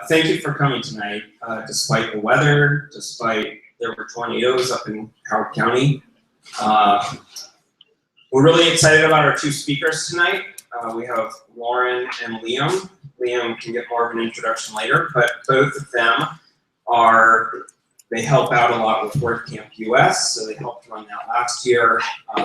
Thank you for coming tonight, despite the weather, despite there were tornadoes up in Howard County. We're really excited about our two speakers tonight. We have Lauren and Liam. Liam can get more of an introduction later, but both of them they help out a lot with WordCamp US, so they helped run that last year.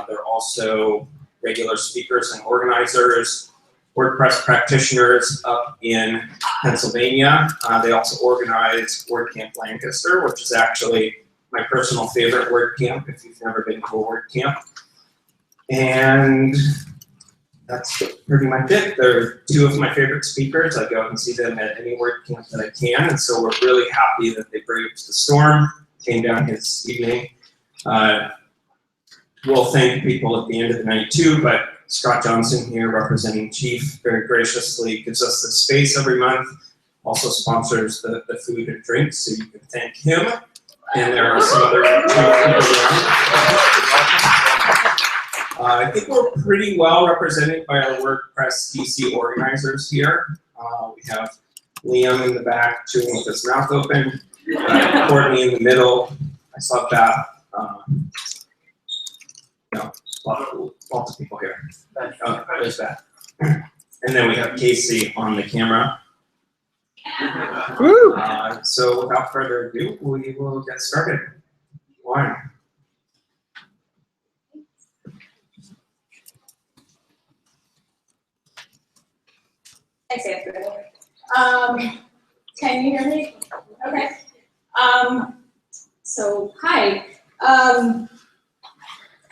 They're also regular speakers and organizers, WordPress practitioners up in Pennsylvania. They also organize WordCamp Lancaster, which is actually my personal favorite WordCamp if you've never been to a WordCamp. And that's pretty much it. They're two of my favorite speakers. I go and see them at any WordCamp that I can, and so we're really happy that they braved the storm, came down here this evening. We'll thank people at the end of the night too, but Scott Johnson here, representing Chief, very graciously gives us the space every month, also sponsors the food and drinks, so you can thank him. And there are some other people around. I think we're pretty well represented by our WordPress DC organizers here. We have Liam in the back chewing with his mouth open, Courtney in the middle. I saw Beth. Lots of people here. There's that. And then we have Casey on the camera. So without further ado, we will get started. Lauren. Thanks, Anthony. Can you hear me? Okay. So, hi.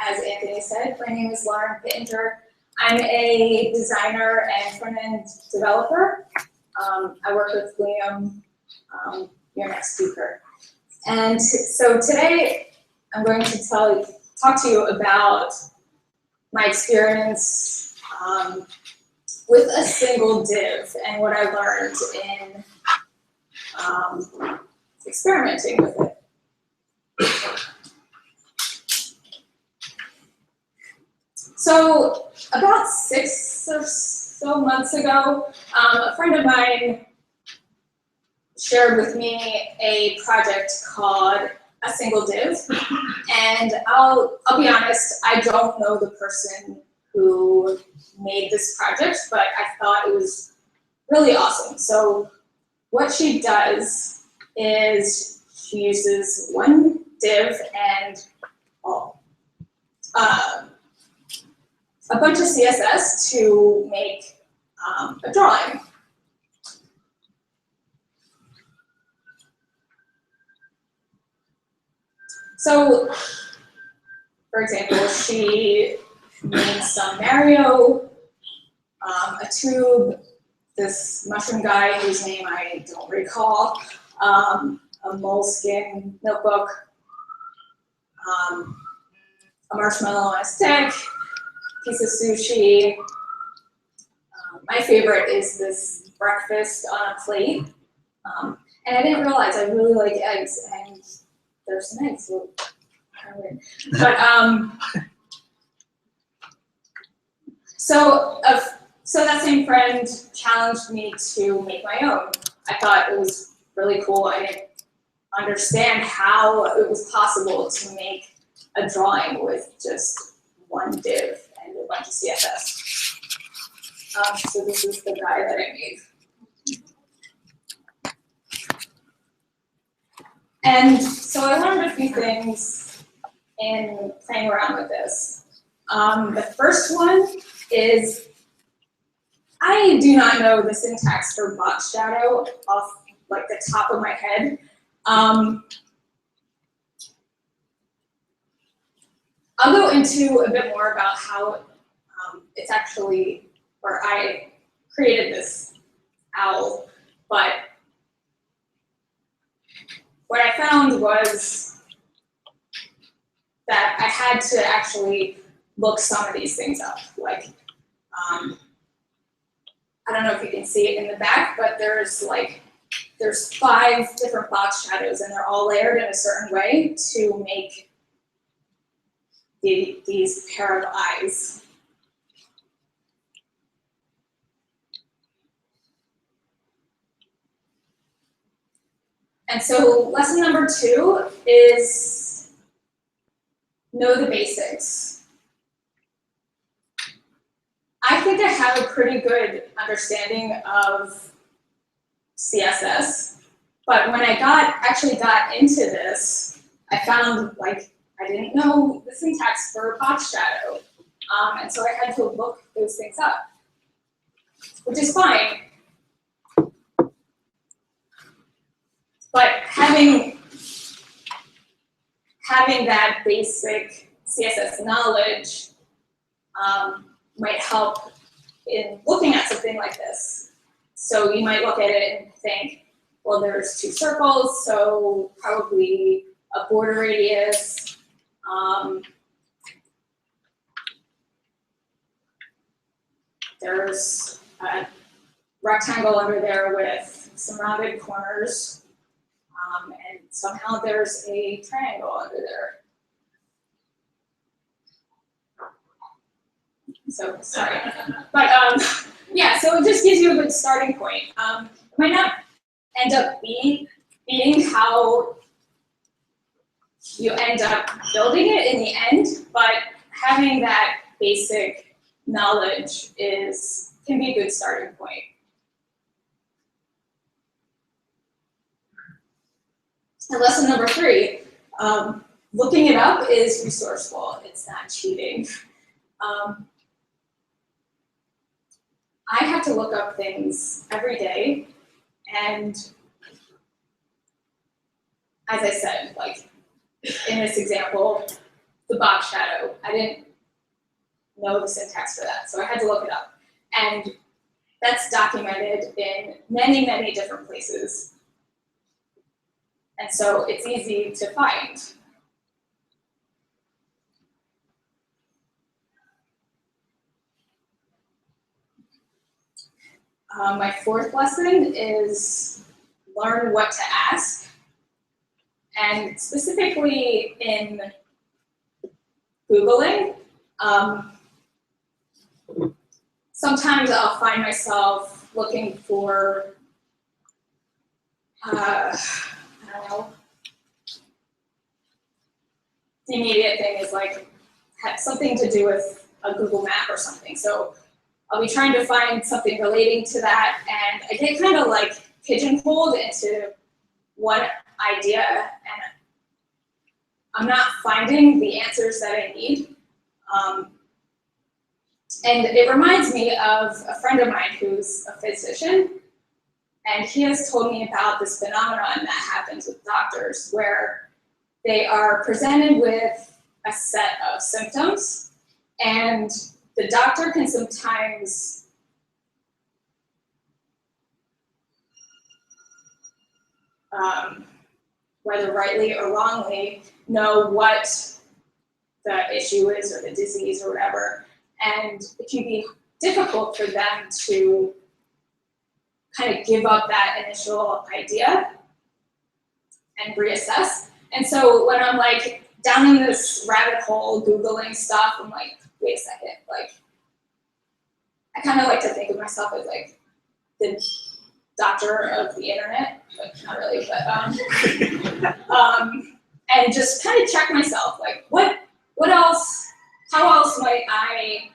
As Anthony said, my name is Lauren Pittenger. I'm a designer and front-end developer. I work with Liam, your next speaker. And so today, I'm going to talk to you about my experience with a single div and what I learned in experimenting with it. So about 6 or so months ago, a friend of mine shared with me a project called a single div, and I'll be honest, I don't know the person who made this project, but I thought it was really awesome. So what she does is she uses one div and a bunch of CSS to make a drawing. So, for example, she made some Mario, a tube, this mushroom guy whose name I don't recall, a moleskin notebook, a marshmallow on a stick, piece of sushi. My favorite is this breakfast on a plate. And I didn't realize I really like eggs, and there's some eggs, so kind of weird. But so that same friend challenged me to make my own. I thought it was really cool. I didn't understand how it was possible to make a drawing with just one div and a bunch of CSS. So this is the guy that I made. And so I learned a few things in playing around with this. The first one is I do not know the syntax for box shadow off like the top of my head. I'll go into a bit more about how it's actually, or I created this owl, but what I found was that I had to actually look some of these things up. Like, I don't know if you can see it in the back, but there's 5 different box shadows, and they're all layered in a certain way to make these pair of eyes. And so lesson number 2 is know the basics. I think I have a pretty good understanding of CSS, but when I actually got into this, I found like I didn't know the syntax for box shadow, and so I had to look those things up, which is fine. But having that basic CSS knowledge might help in looking at something like this. So you might look at it and think, well, there's 2 circles, so probably a border radius. There's a rectangle under there with some rounded corners. And somehow there's a triangle under there. So, sorry. But yeah, so it just gives you a good starting point. It might not end up being how you end up building it in the end, but having that basic knowledge can be a good starting point. And lesson number 3, looking it up is resourceful. It's not cheating. I have to look up things every day, and as I said, like in this example, the box shadow, I didn't know the syntax for that, so I had to look it up. And that's documented in many, many different places. And so it's easy to find. My 4th lesson is learn what to ask. And specifically in Googling, sometimes I'll find myself looking for, I don't know, the immediate thing is like have something to do with a Google map or something. So I'll be trying to find something relating to that, and I get kind of like pigeonholed into one idea, and I'm not finding the answers that I need. And it reminds me of a friend of mine who's a physician, and he has told me about this phenomenon that happens with doctors where they are presented with a set of symptoms, and the doctor can sometimes whether rightly or wrongly, know what the issue is or the disease or whatever. And it can be difficult for them to kind of give up that initial idea and reassess. And so when I'm like down in this rabbit hole Googling stuff, I'm like, wait a second, like, I kind of like to think of myself as like the doctor of the internet, but not really, but and just kind of check myself, like what else, how else might I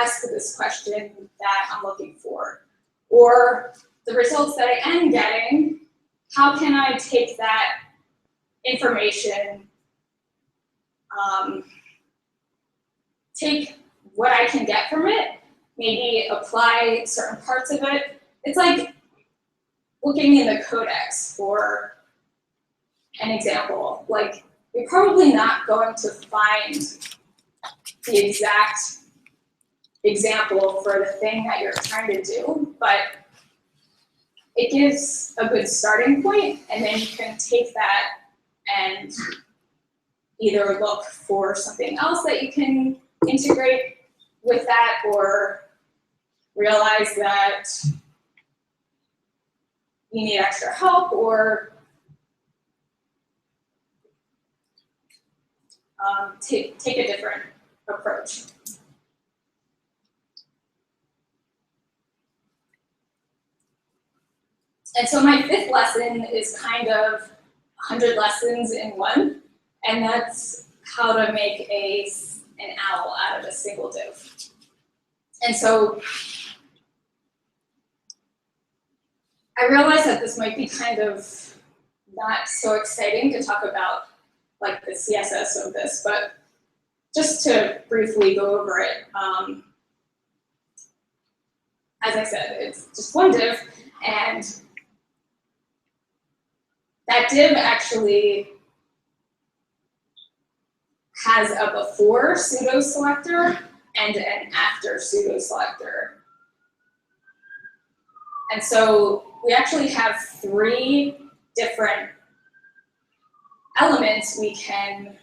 ask this question that I'm looking for? Or the results that I am getting, how can I take that information, take what I can get from it, maybe apply certain parts of it. It's like looking in the codex for an example. Like, you're probably not going to find the exact example for the thing that you're trying to do, but it gives a good starting point, and then you can take that and either look for something else that you can integrate with that, or realize that you need extra help, or take a different approach. And so my 5th lesson is kind of 100 lessons in one, and that's how to make an owl out of a single div. And so I realized that this might be kind of not so exciting to talk about like the CSS of this, but just to briefly go over it, as I said, it's just one div, and that div actually has a before pseudo selector and an after pseudo selector. And so we actually have 3 different elements we can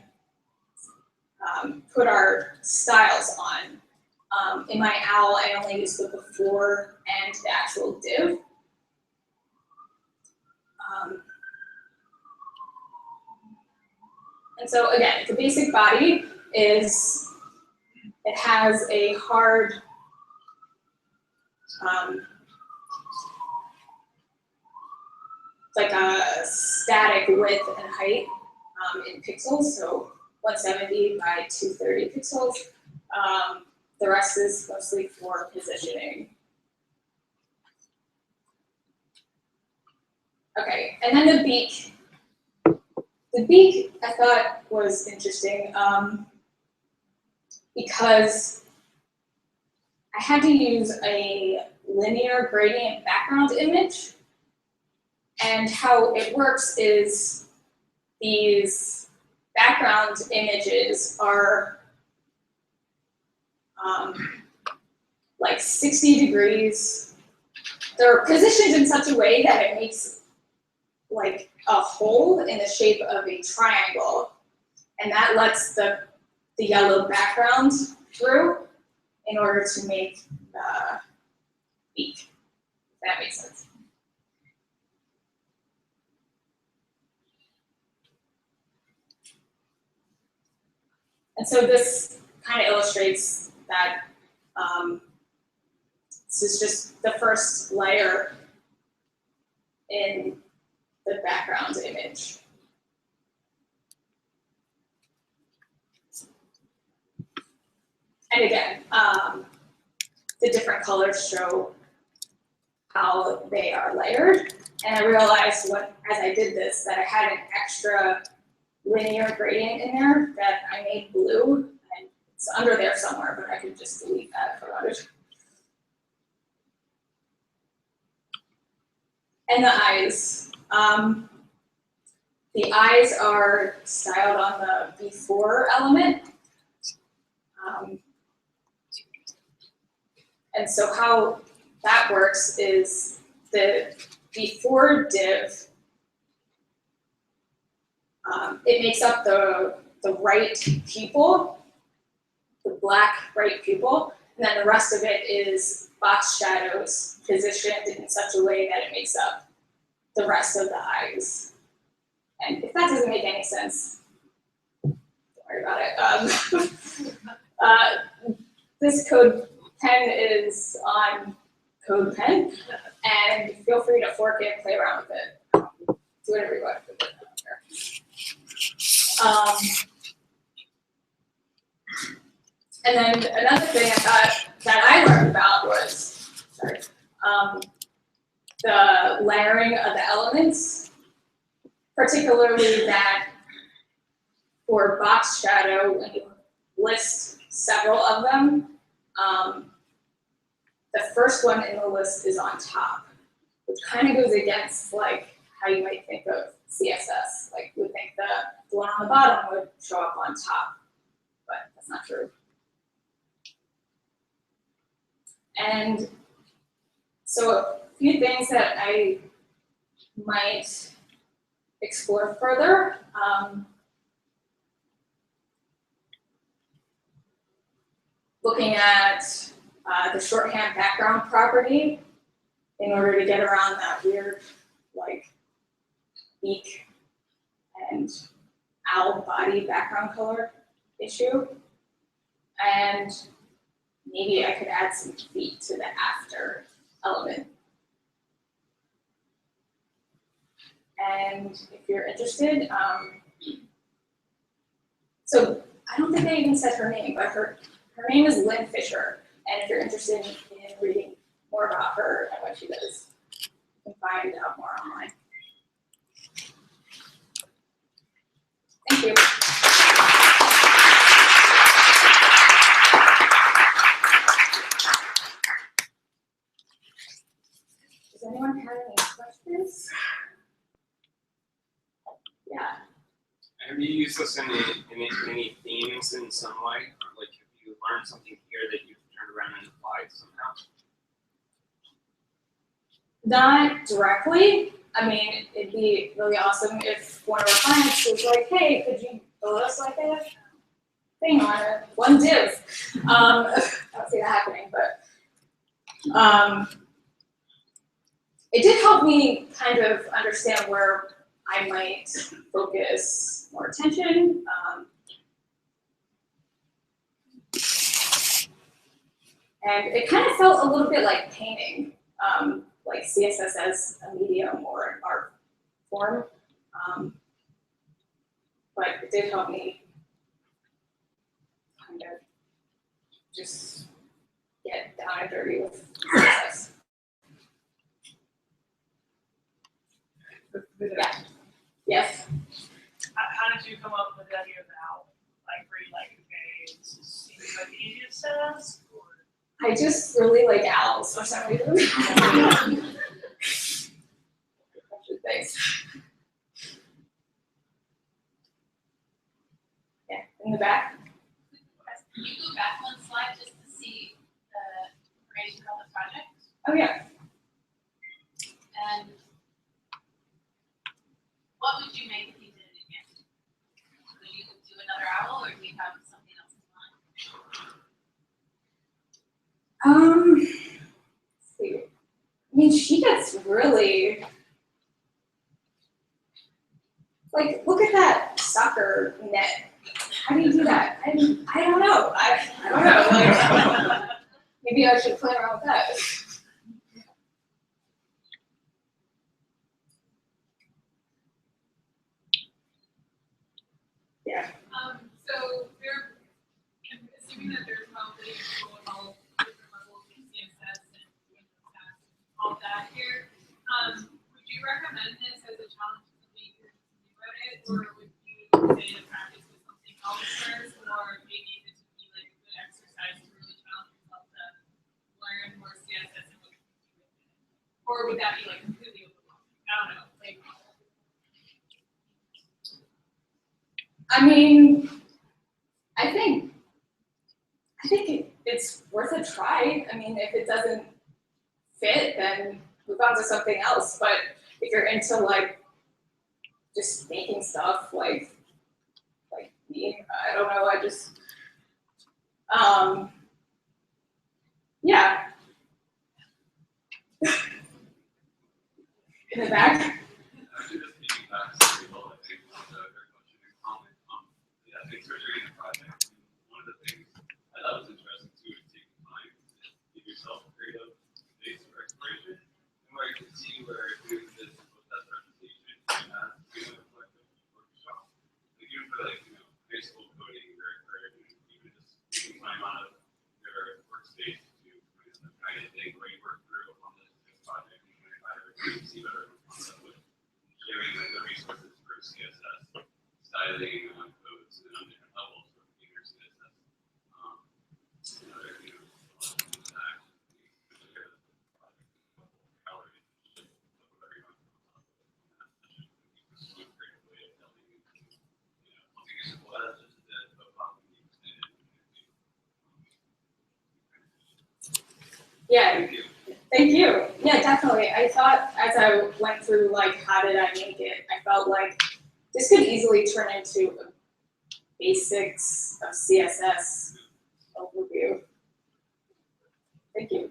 put our styles on. In my owl, I only use the before and the actual div. And so again, the basic body is, it has a hard like a static width and height in pixels, so 170 by 230 pixels. The rest is mostly for positioning. Okay, and then the beak. The beak I thought was interesting because I had to use a linear gradient background image. And how it works is these background images are like 60 degrees. They're positioned in such a way that it makes like a hole in the shape of a triangle. And that lets the yellow background through in order to make the beak, if that makes sense. And so this kind of illustrates that this is just the first layer in the background image. And again, the different colors show how they are layered. And I realized as I did this that I had an extra linear gradient in there that I made blue, and it's under there somewhere, but I could just delete that if I wanted. And the eyes. The eyes are styled on the before element. And so how that works is the before div, it makes up the right pupil, the black right pupil, and then the rest of it is box shadows positioned in such a way that it makes up the rest of the eyes. And if that doesn't make any sense, don't worry about it. This code pen is on code pen, and feel free to fork it, play around with it, do whatever you want with it. And then another thing I thought that I learned about was, the layering of the elements, particularly that for box shadow, when you list several of them, the first one in the list is on top, which kind of goes against like how you might think of CSS. Like you would think the one on the bottom would show up on top, but that's not true. And so a few things that I might explore further. Looking at the shorthand background property in order to get around that weird like beak and owl body background color issue. And maybe I could add some feet to the after element. And if you're interested, so I don't think I even said her name, but her name is Lynn Fisher. And if you're interested in reading more about her and what she does, you can find out more online. Thank you. Does anyone have any questions? Yeah. Have you used this in any themes in some way? Or like, have you learned something here that you've turned around and applied somehow? Not directly. I mean, it'd be really awesome if one of our clients was like, hey, could you build us like a thing on one div? I don't see that happening, but it did help me kind of understand where I might focus more attention. And it kind of felt a little bit like painting, like CSS as a medium or an art form. But it did help me kind of just get down and dirty with CSS. Yeah. Yes. How did you come up with the idea of the owl? Like, were you like, okay, this seems like the easiest task? Or? I just really like owls for some reason. Thanks. Yeah, in the back. Can you go back one slide just to see the information about the project? Oh yeah. And what would you make if you did it again? Would you do another owl, or do you have something else in mind? Let's see. I mean, she gets really, like, look at that soccer net. How do you do that? I don't know. I don't know. Like, maybe I should play around with that. Yeah. So there, I'm assuming that there's probably all different levels of CSS and all that here. Would you recommend this as a challenge to somebody who's new at it, or would you say to practice with something else first, or maybe this would be like a good exercise to really challenge yourself to learn more CSS and what you can do with it? Or would that be like completely overwhelming? I don't know. Like, I mean, I think it's worth a try. I mean, if it doesn't fit, then move on to something else. But if you're into like just making stuff, like me, I don't know. I just yeah. In the back. Actually, just thinking back to the people, I think their question and comment. Yeah, thanks for sharing the project. One of the things I thought was interesting too is taking time to give yourself a creative space for exploration, and where you can see where doing this with that presentation as doing a collective workshop. Like even for like high school coding or even just taking time out of your workspace to do the kind of thing where you work through on this project and you either see better with sharing like the resources for CSS, styling codes and on different levels for beginner CSS. Yeah. Thank you. Yeah, definitely. I thought as I went through like how did I make it, I felt like this could easily turn into a basics of CSS overview. Thank you. Do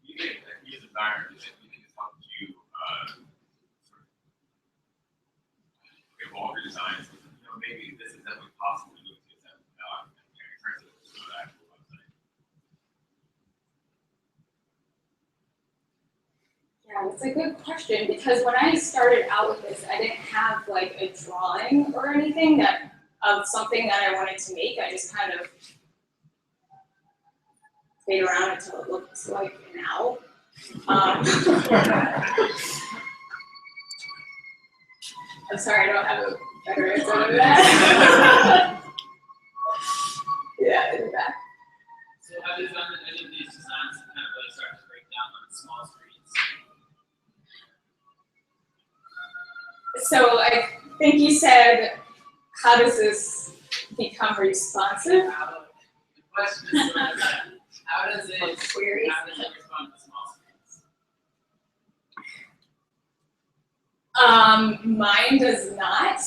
you think that you as a designer, do you think it's helped you sort of evolve your designs? Maybe this is definitely possible to do with CSS now in terms of the actual website. Yeah, That's a good question, because when I started out with this, I didn't have like a drawing or anything of something that I wanted to make. I just kind of played around until it looks like an owl. I'm sorry, I don't have a better answer than that. Yeah, in the back. So have you found that any of these designs kind of really start to break down on small screens? So I think you said, how does this become responsive? The question is sort of that, how does it respond to small screens? Mine does not.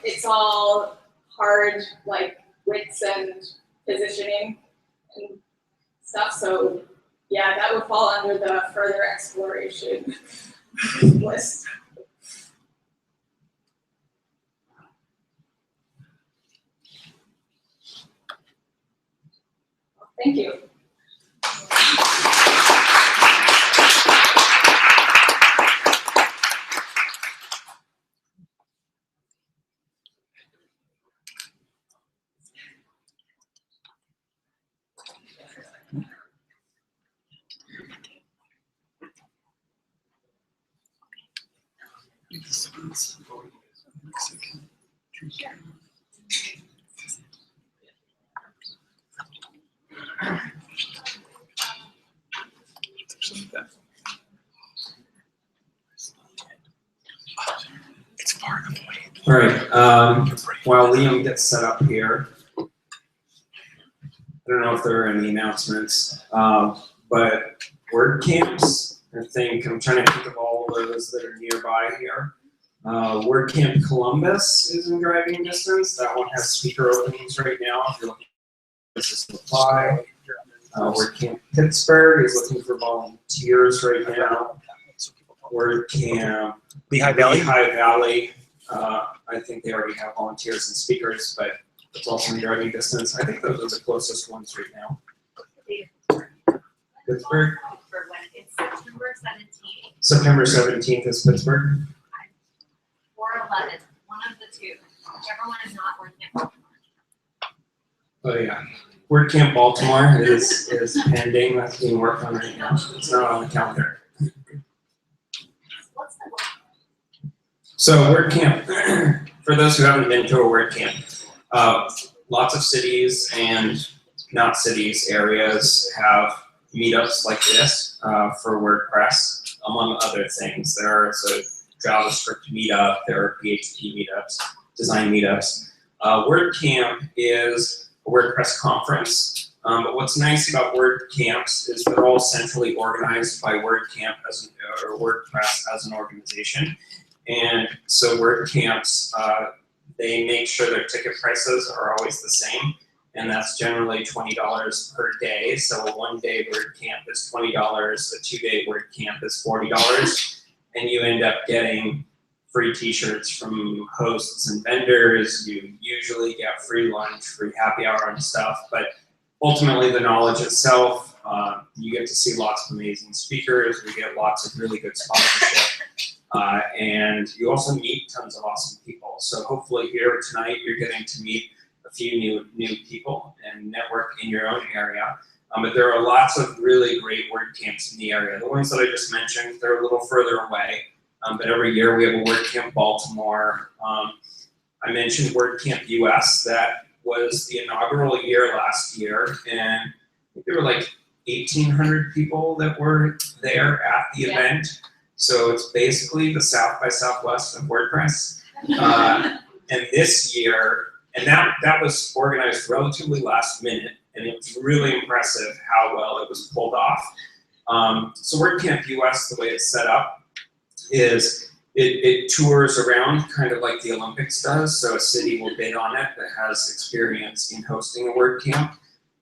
It's all hard, like widths and positioning and stuff. So yeah, that would fall under the further exploration list. Thank you. All right, while Liam gets set up here, I don't know if there are any announcements, but WordCamps, I'm trying to think of all of those that are nearby here. WordCamp Columbus is in driving distance. That one has speaker openings right now. If you're looking for places to apply. WordCamp Pittsburgh is looking for volunteers right now. WordCamp Lehigh Valley. I think they already have volunteers and speakers, but it's also in driving distance. I think those are the closest ones right now. Pittsburgh? For when it's September 17th September 17th is Pittsburgh. or 11th, one of the two, whichever one is not working. Oh yeah. WordCamp Baltimore is pending. That's being worked on right now. It's not on the calendar. What's the one? So WordCamp, for those who haven't been to a WordCamp, lots of cities and not cities, areas have meetups like this for WordPress, among other things. There's a JavaScript meetup, there are PHP meetups, design meetups. WordCamp is a WordPress conference, but what's nice about WordCamps is they're all centrally organized by WordCamp or WordPress as an organization. And so WordCamps, they make sure their ticket prices are always the same, and that's generally $20 per day. So a one-day WordCamp is $20, a two-day WordCamp is $40, and you end up getting free t-shirts from hosts and vendors. You usually get free lunch, free happy hour and stuff, but ultimately the knowledge itself, you get to see lots of amazing speakers, we get lots of really good sponsorship, and you also meet tons of awesome people. So hopefully here tonight you're getting to meet a few new people and network in your own area. But there are lots of really great WordCamps in the area. The ones that I just mentioned, they're a little further away. But every year we have a WordCamp Baltimore. I mentioned WordCamp US. That was the inaugural year last year, and I think there were like 1,800 people that were there at the event. So it's basically the South by Southwest of WordPress. And this year, and that was organized relatively last minute, and it was really impressive how well it was pulled off. So WordCamp US, the way it's set up, is it tours around kind of like the Olympics does. So a city will bid on it that has experience in hosting a WordCamp,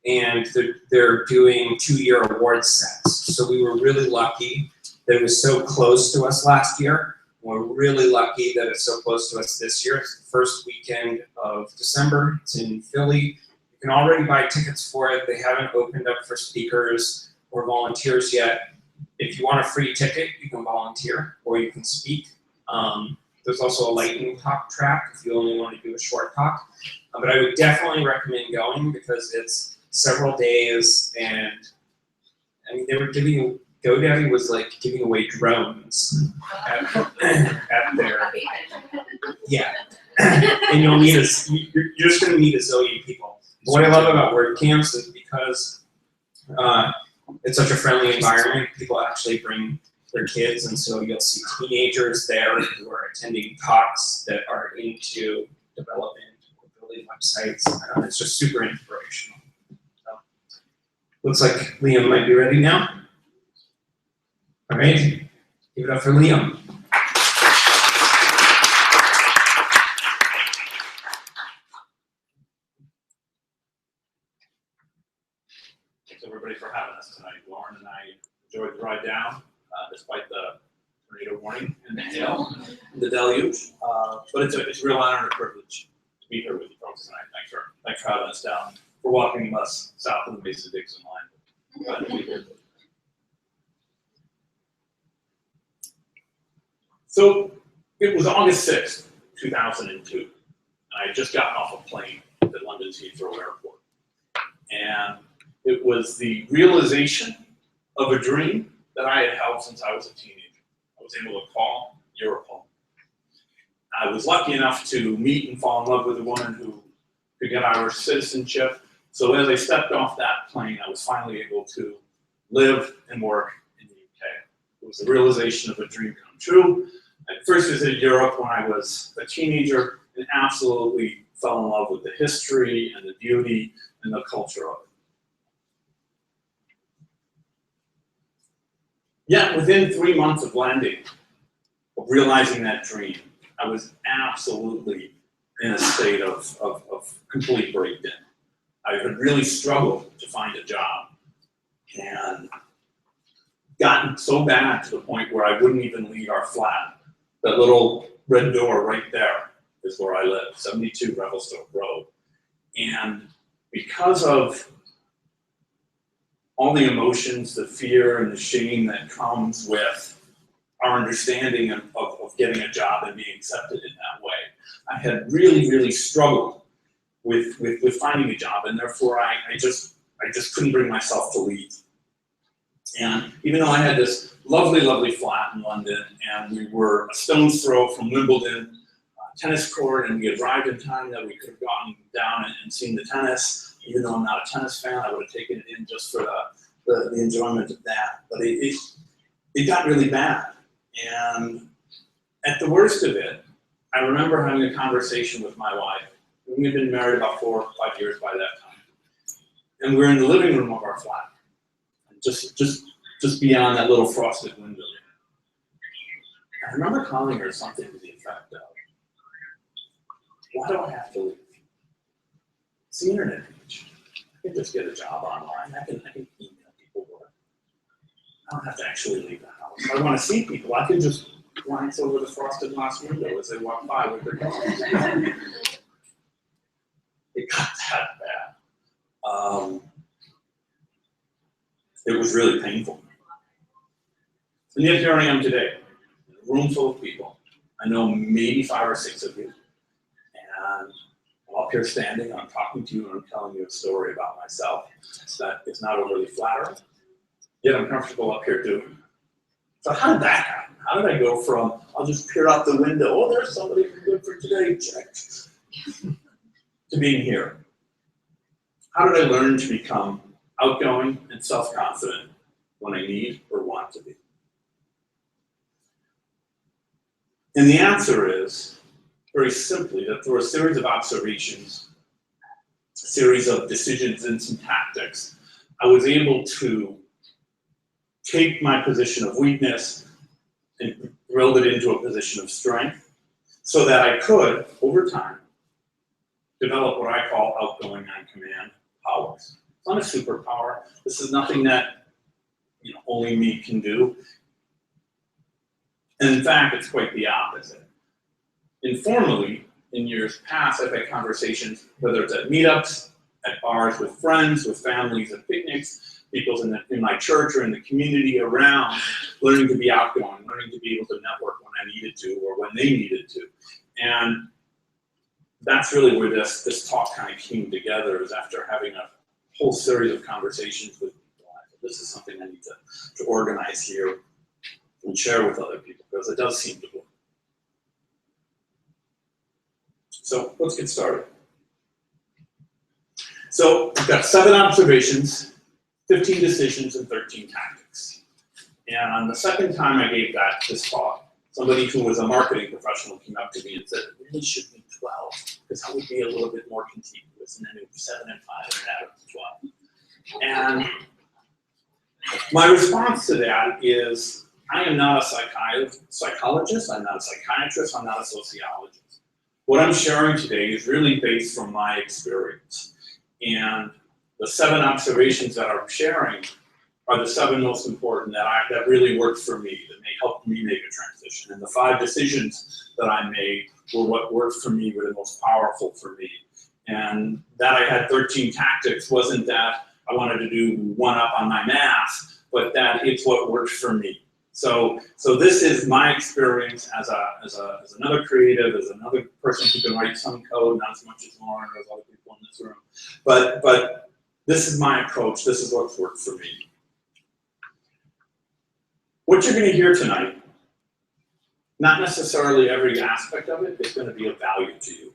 and they're doing 2-year award sets. So we were really lucky that it was so close to us last year. We're really lucky that it's so close to us this year. It's the first weekend of December. It's in Philly. You can already buy tickets for it. They haven't opened up for speakers or volunteers yet. If you want a free ticket, you can volunteer or you can speak. There's also a lightning talk track if you only want to do a short talk. But I would definitely recommend going because it's several days, and I mean, they were giving, GoDaddy was like giving away drones at their, yeah. And you'll meet you're just gonna meet a zillion people. What I love about WordCamps is because it's such a friendly environment, people actually bring their kids, and so you'll see teenagers there who are attending talks that are into development or building websites. It's just super inspirational. So, looks like Liam might be ready now. All right, give it up for Liam. Thanks everybody for having us tonight. Lauren and I enjoyed the ride down, despite the tornado warning and the hail, and the deluge. But it's a real honor and a privilege to be here with you folks tonight. Thanks for having us down, for walking us south of the Mason-Dixon line. Glad to be here. So it was August 6th, 2002, and I had just gotten off a plane at London's Heathrow Airport. And it was the realization of a dream that I had held since I was a teenager. I was able to call Europe home. I was lucky enough to meet and fall in love with a woman who could get Irish citizenship. So as I stepped off that plane, I was finally able to live and work in the UK. It was the realization of a dream come true. I first visited Europe when I was a teenager and absolutely fell in love with the history and the beauty and the culture of it. Yet within 3 months of landing, of realizing that dream, I was absolutely in a state of complete breakdown. I had really struggled to find a job and gotten so bad to the point where I wouldn't even leave our flat. That little red door right there is where I live, 72 Revelstoke Road. And because of all the emotions, the fear and the shame that comes with our understanding of getting a job and being accepted in that way, I had really struggled with finding a job, and therefore I just couldn't bring myself to leave. And even though I had this lovely flat in London, and we were a stone's throw from Wimbledon tennis court, and we had arrived in time that we could have gotten down and seen the tennis. Even though I'm not a tennis fan, I would have taken it in just for the enjoyment of that. But it got really bad. And at the worst of it, I remember having a conversation with my wife. We had been married about 4 or 5 years by that time. And we're in the living room of our flat. Just beyond that little frosted window. I remember calling her something to the effect of, why do I have to leave? It's the internet age. I can just get a job online. I can email people work. I don't have to actually leave the house. If I want to see people, I can just glance over the frosted glass window as they walk by with their dogs. It got that bad. It was really painful. And yet here I am today, in a room full of people. I know maybe 5 or 6 of you. And I'm up here standing, I'm talking to you, and I'm telling you a story about myself that is not overly flattering. Yet I'm comfortable up here doing it. So how did that happen? How did I go from, I'll just peer out the window, oh, there's somebody good for today, check, to being here? How did I learn to become outgoing and self-confident when I need or want to be? And the answer is, very simply, that through a series of observations, a series of decisions and some tactics, I was able to take my position of weakness and build it into a position of strength so that I could, over time, develop what I call outgoing on-command powers. It's not a superpower. This is nothing that only me can do. And in fact, it's quite the opposite. Informally, in years past, I've had conversations, whether it's at meetups, at bars with friends, with families, at picnics, people in my church or in the community around, learning to be outgoing, learning to be able to network when I needed to or when they needed to. And that's really where this talk kind of came together, is after having a whole series of conversations with people. This is something I need to organize here and share with other people, because it does seem to work. So let's get started. So I've got 7 observations, 15 decisions, and 13 tactics. And the second time I gave this talk, somebody who was a marketing professional came up to me and said, it really should be 12, because that would be a little bit more contiguous, and then it was 7 and 5 and add up to 12. And my response to that is, I am not a psychologist, I'm not a psychiatrist, I'm not a sociologist. What I'm sharing today is really based from my experience. And the 7 observations that I'm sharing are the 7 most important that really worked for me, that may help me make a transition. And the 5 decisions that I made were what worked for me, were the most powerful for me. And that I had 13 tactics wasn't that I wanted to do 1 up on my math, but that it's what worked for me. So this is my experience as another creative, as another person who can write some code, not as much as Lauren or as other people in this room. But this is my approach. This is what's worked for me. What you're going to hear tonight, not necessarily every aspect of it is going to be of value to you.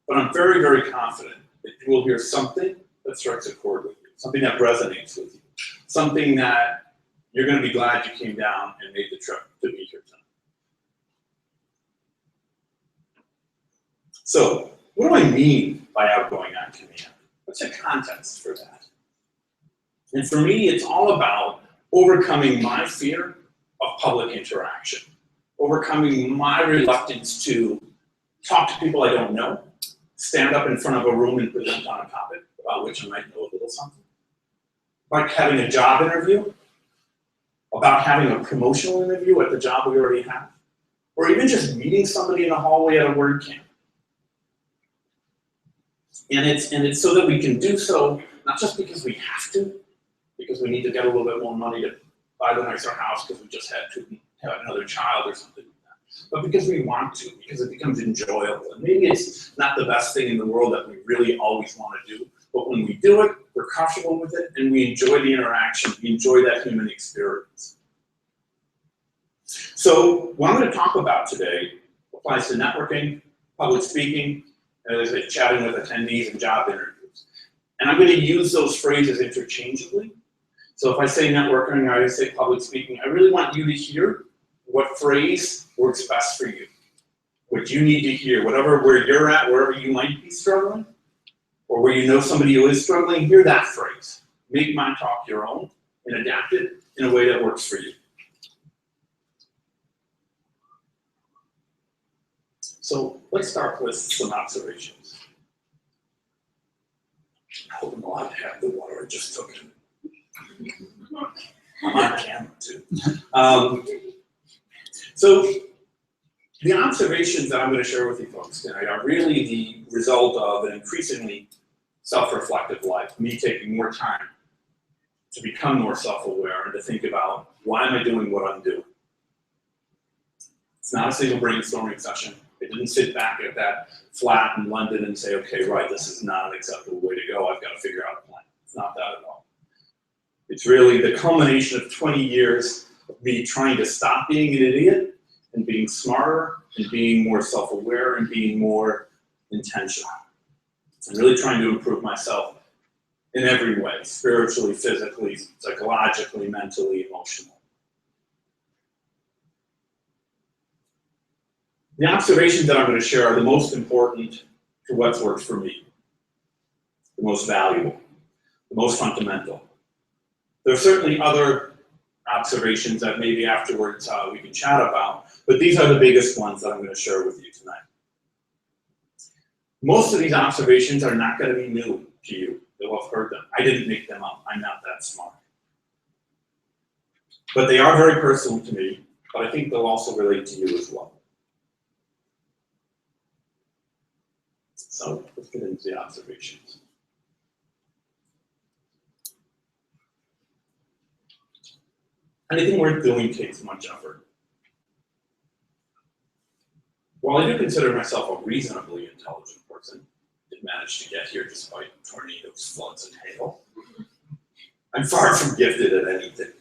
But I'm very, very confident that you will hear something that strikes a chord with you, something that resonates with you, something that you're going to be glad you came down and made the trip to be here tonight. So, what do I mean by outgoing on command? What's the context for that? And for me, it's all about overcoming my fear of public interaction, overcoming my reluctance to talk to people I don't know, stand up in front of a room and present on a topic about which I might know a little something, like having a job interview, about having a promotional interview at the job we already have, or even just meeting somebody in the hallway at a WordCamp. And it's so that we can do so, not just because we have to, because we need to get a little bit more money to buy the nicer house because we just had to have another child or something like that, but because we want to, because it becomes enjoyable. And maybe it's not the best thing in the world that we really always want to do, but when we do it, we're comfortable with it, and we enjoy the interaction, we enjoy that human experience. So what I'm going to talk about today applies to networking, public speaking, and as I say, chatting with attendees and job interviews. And I'm going to use those phrases interchangeably. So if I say networking or I say public speaking, I really want you to hear what phrase works best for you, what you need to hear, where you're at, wherever you might be struggling, or where you know somebody who is struggling, hear that phrase. Make my talk your own and adapt it in a way that works for you. So let's start with some observations. I hope I'm allowed to have the water I just took it. I'm on camera too. So the observations that I'm going to share with you folks tonight are really the result of an increasingly self-reflective life, me taking more time to become more self-aware and to think about, why am I doing what I'm doing? It's not a single brainstorming session. I didn't sit back at that flat in London and say, okay, right, this is not an acceptable way to go. I've got to figure out a plan. It's not that at all. It's really the culmination of 20 years of me trying to stop being an idiot and being smarter and being more self-aware and being more intentional. I'm really trying to improve myself in every way, spiritually, physically, psychologically, mentally, emotionally. The observations that I'm going to share are the most important to what's worked for me, the most valuable, the most fundamental. There are certainly other observations that maybe afterwards we can chat about, but these are the biggest ones that I'm going to share with you tonight. Most of these observations are not going to be new to you. You'll have heard them. I didn't make them up. I'm not that smart. But they are very personal to me, but I think they'll also relate to you as well. So let's get into the observations. Anything worth doing takes much effort. While I do consider myself a reasonably intelligent person, I did manage to get here despite tornadoes, floods, and hail, I'm far from gifted at anything.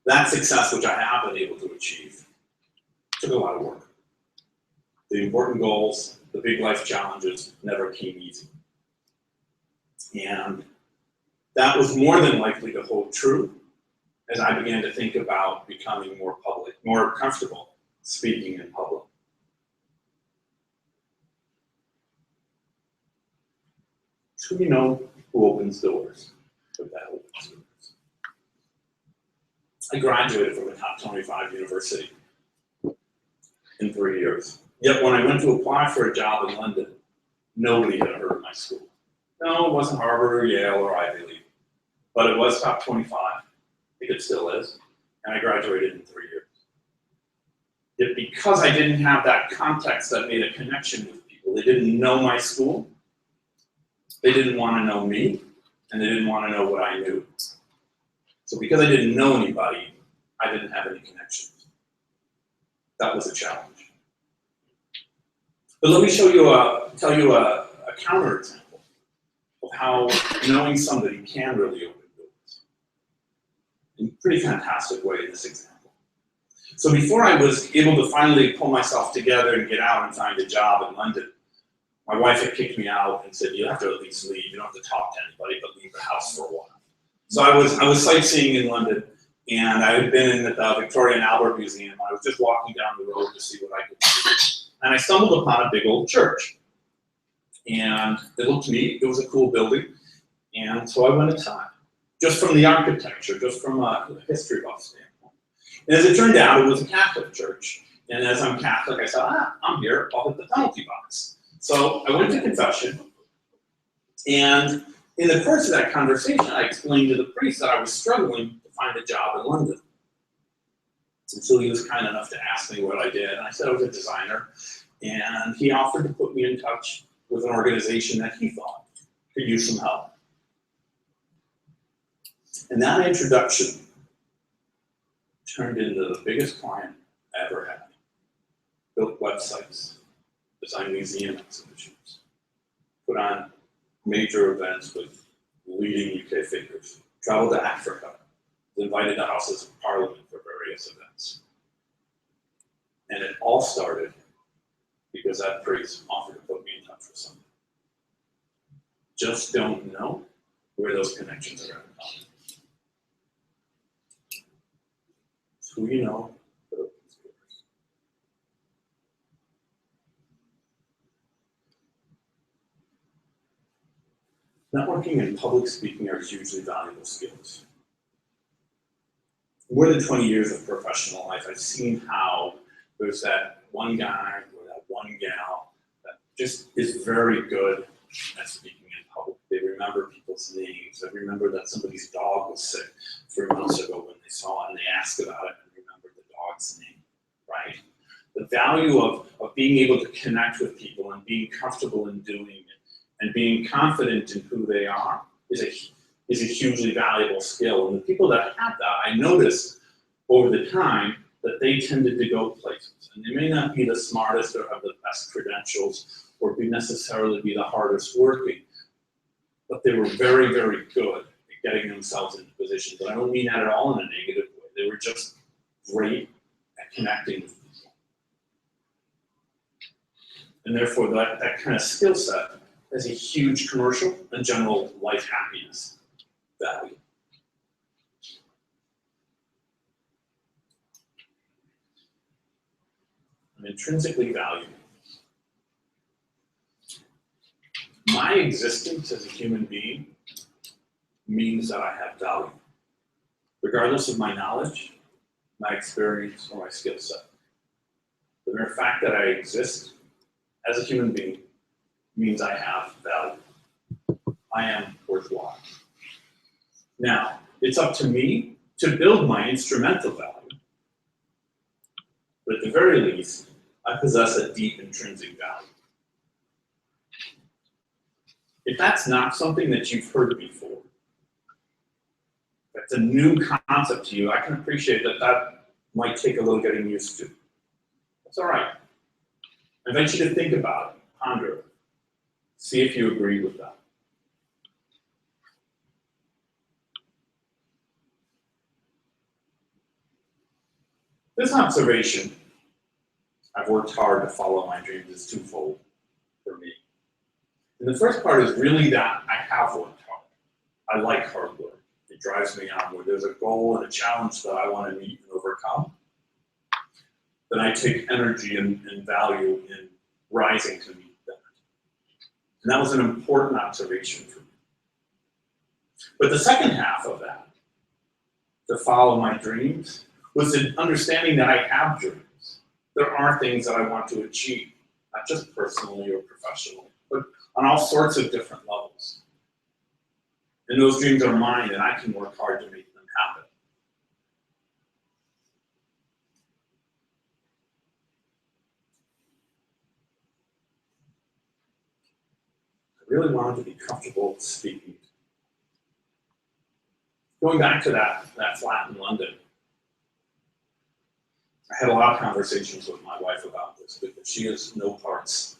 That success which I have been able to achieve took a lot of work. The important goals, the big life challenges never came easy. And that was more than likely to hold true as I began to think about becoming more comfortable speaking in public. So you know who opens doors, but that opens doors. I graduated from a top 25 university in 3 years. Yet when I went to apply for a job in London, nobody had heard of my school. No, it wasn't Harvard or Yale or Ivy League, but it was top 25. I think it still is. And I graduated in 3 years. Yet because I didn't have that context that made a connection with people, they didn't know my school, they didn't want to know me, and they didn't want to know what I knew. So because I didn't know anybody, I didn't have any connections. That was a challenge. But let me tell you a counterexample of how knowing somebody can really open doors. In a pretty fantastic way in this example. So before I was able to finally pull myself together and get out and find a job in London, my wife had kicked me out and said, you have to at least leave. You don't have to talk to anybody, but leave the house for a while. So I was sightseeing in London, and I had been in the Victoria and Albert Museum. I was just walking down the road to see what I could see. And I stumbled upon a big old church. And it looked neat. It was a cool building. And so I went inside, just from the architecture, just from a history buff standpoint. And as it turned out, it was a Catholic church. And as I'm Catholic, I said, I'm here, I'll hit the penalty box. So I went to confession. And in the course of that conversation, I explained to the priest that I was struggling to find a job in London. And so he was kind enough to ask me what I did. And I said I was a designer. And he offered to put me in touch with an organization that he thought could use some help. And that introduction turned into the biggest client I ever had. Built websites, designed museum exhibitions, put on major events with leading UK figures, traveled to Africa, was invited to Houses of Parliament for various events. And it all started because that priest offered to put me in touch with someone. Just don't know where those connections are going to come. It's who you know that opens doors. Networking and public speaking are hugely valuable skills. More than 20 years of professional life, I've seen how there's that one guy or that one gal that just is very good at speaking in public. They remember people's names. They remember that somebody's dog was sick 3 months ago when they saw it and they asked about it and remembered the dog's name, right? The value of being able to connect with people and being comfortable in doing it and being confident in who they are is a hugely valuable skill. And the people that have that, I noticed over the time that they tended to go places. And they may not be the smartest or have the best credentials or necessarily be the hardest working, but they were very, very good at getting themselves into positions. And I don't mean that at all in a negative way. They were just great at connecting with people. And therefore, that kind of skill set has a huge commercial and general life happiness value. I'm intrinsically valued. My existence as a human being means that I have value, regardless of my knowledge, my experience, or my skill set. The mere fact that I exist as a human being means I have value. I am worthwhile. Now, it's up to me to build my instrumental value. But at the very least, I possess a deep intrinsic value. If that's not something that you've heard before, that it's a new concept to you, I can appreciate that that might take a little getting used to. That's all right. I invite you to think about it, ponder it, see if you agree with that. This observation, I've worked hard to follow my dreams, is twofold for me. And the first part is really that I have worked hard. I like hard work. It drives me onward. There's a goal and a challenge that I want to meet and overcome. Then I take energy and value in rising to meet that. And that was an important observation for me. But the second half of that, to follow my dreams, was the understanding that I have dreams. There are things that I want to achieve, not just personally or professionally, but on all sorts of different levels. And those dreams are mine, and I can work hard to make them happen. I really wanted to be comfortable speaking. Going back to that flat in London, I had a lot of conversations with my wife about this, because she is no parts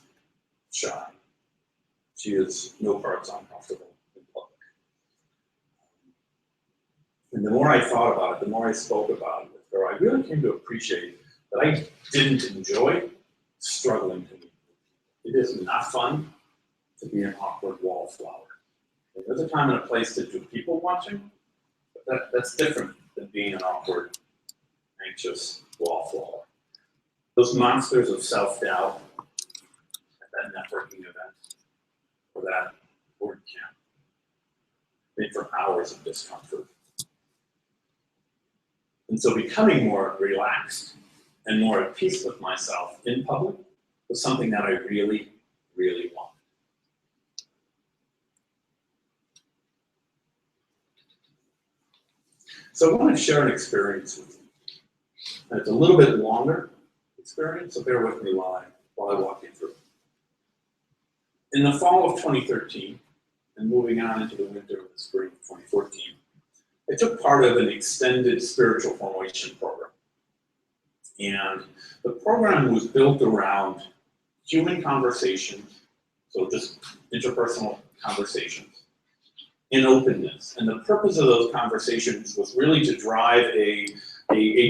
shy. She is no parts uncomfortable in public. And the more I thought about it, the more I spoke about it with her, I really came to appreciate that I didn't enjoy struggling to meet people. It is not fun to be an awkward wallflower. There's a time and a place to do people watching, but that's different than being an awkward, anxious wallflower. Those monsters of self-doubt at that networking event or that WordCamp made for hours of discomfort. And so becoming more relaxed and more at peace with myself in public was something that I really, really wanted. So I want to share an experience with you. And it's a little bit longer experience, so bear with me while I walk you through. In the fall of 2013, and moving on into the winter and the spring of 2014, I took part of an extended spiritual formation program. And the program was built around human conversations, so just interpersonal conversations, in openness. And the purpose of those conversations was really to drive a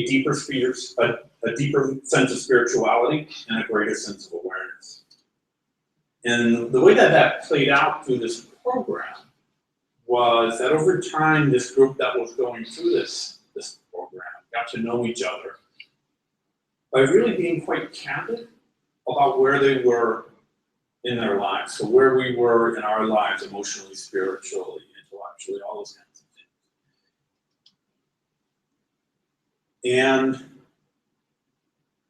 deeper sense of spirituality and a greater sense of awareness. And the way that played out through this program was that over time, this group that was going through this program got to know each other by really being quite candid about where they were in their lives. So where we were in our lives emotionally, spiritually, intellectually, all those kinds of things. And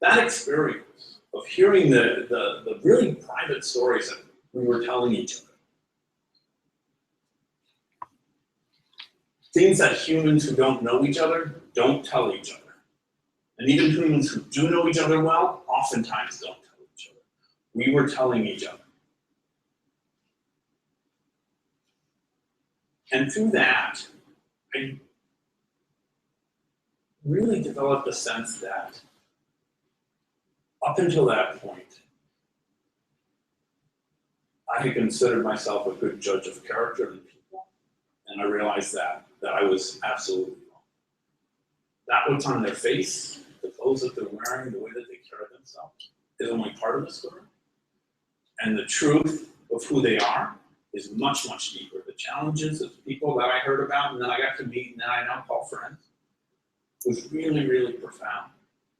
that experience of hearing the really private stories that we were telling each other, things that humans who don't know each other don't tell each other. And even humans who do know each other well, oftentimes don't tell each other. We were telling each other. And through that, I really developed a sense that up until that point, I had considered myself a good judge of character and people, and I realized that I was absolutely wrong. That what's on their face, the clothes that they're wearing, the way that they carry themselves, is only part of the story. And the truth of who they are is much, much deeper. The challenges of people that I heard about and that I got to meet and that I now call friends was really, really profound.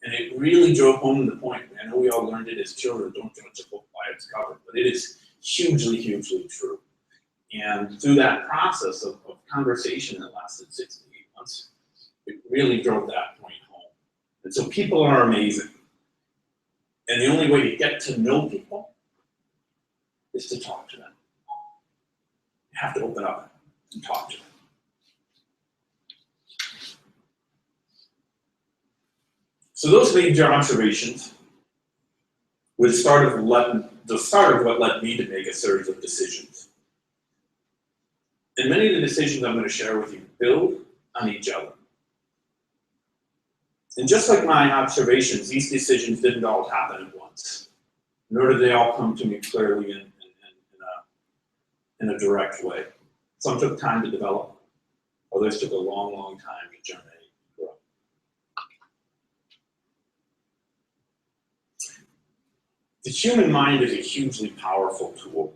And it really drove home the point. I know we all learned it as children, don't judge a book by its cover, but it is hugely, hugely true. And through that process of conversation that lasted 6 to 8 months, it really drove that point home. And so people are amazing. And the only way to get to know people is to talk to them. You have to open up and talk to them. So those major observations were the start of what led me to make a series of decisions. And many of the decisions I'm going to share with you build on each other. And just like my observations, these decisions didn't all happen at once, nor did they all come to me clearly in a direct way. Some took time to develop, others took a long, long time to germinate and grow. The human mind is a hugely powerful tool.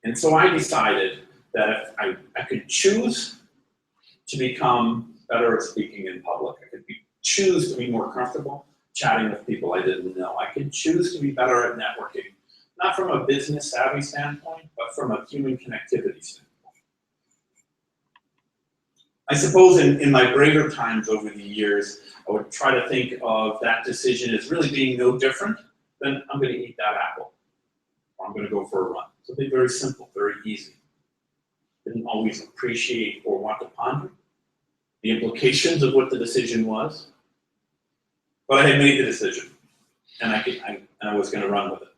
And so I decided that if I could choose to become better at speaking in public, I could choose to be more comfortable chatting with people I didn't know, I could choose to be better at networking, not from a business savvy standpoint, but from a human connectivity standpoint. I suppose in my braver times over the years, I would try to think of that decision as really being no different than I'm going to eat that apple, or I'm going to go for a run. Something very simple, very easy. Didn't always appreciate or want to ponder the implications of what the decision was, but I had made the decision, and I was going to run with it.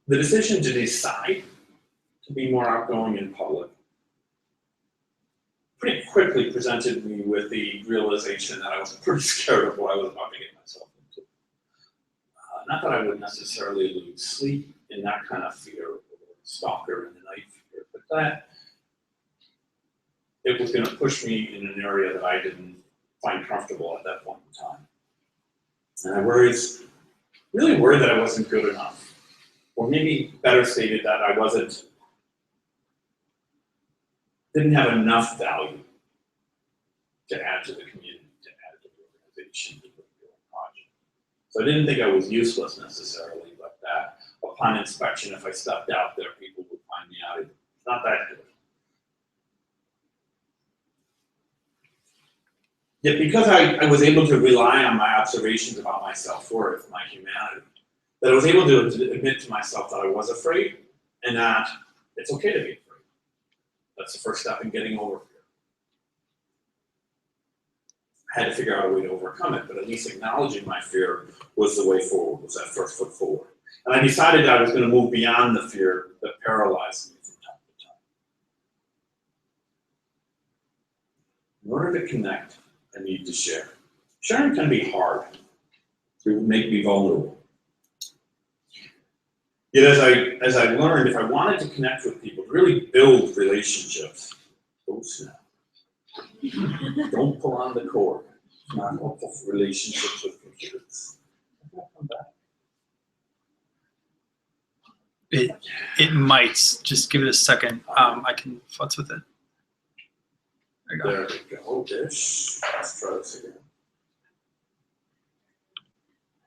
The decision to decide to be more outgoing in public pretty quickly presented me with the realization that I was pretty scared of what I was about to get myself into. Not that I would necessarily lose sleep in that kind of fear, or stalker in the night fear, but that it was going to push me in an area that I didn't find comfortable at that point in time. And I really worried that I wasn't good enough. Or maybe better stated, that I didn't have enough value to add to the community, to add to the organization, to the project. So I didn't think I was useless necessarily, but that upon inspection, if I stepped out there, people would find me out. It's not that good. Yet because I was able to rely on my observations about my self-worth, my humanity, that I was able to admit to myself that I was afraid, and that it's okay to be afraid. That's the first step in getting over fear. I had to figure out a way to overcome it, but at least acknowledging my fear was the way forward, was that first foot forward. And I decided that I was going to move beyond the fear that paralyzed me from time to time. In order to connect, I need to share. Sharing can be hard. It will make me vulnerable. Yet as I learned, if I wanted to connect with people, to really build relationships, oh snap, don't pull on the cord. It's not helpful for relationships with computers. It might, just give it a second. I can futz with it. There you go. There we go, dish. Let's try this again.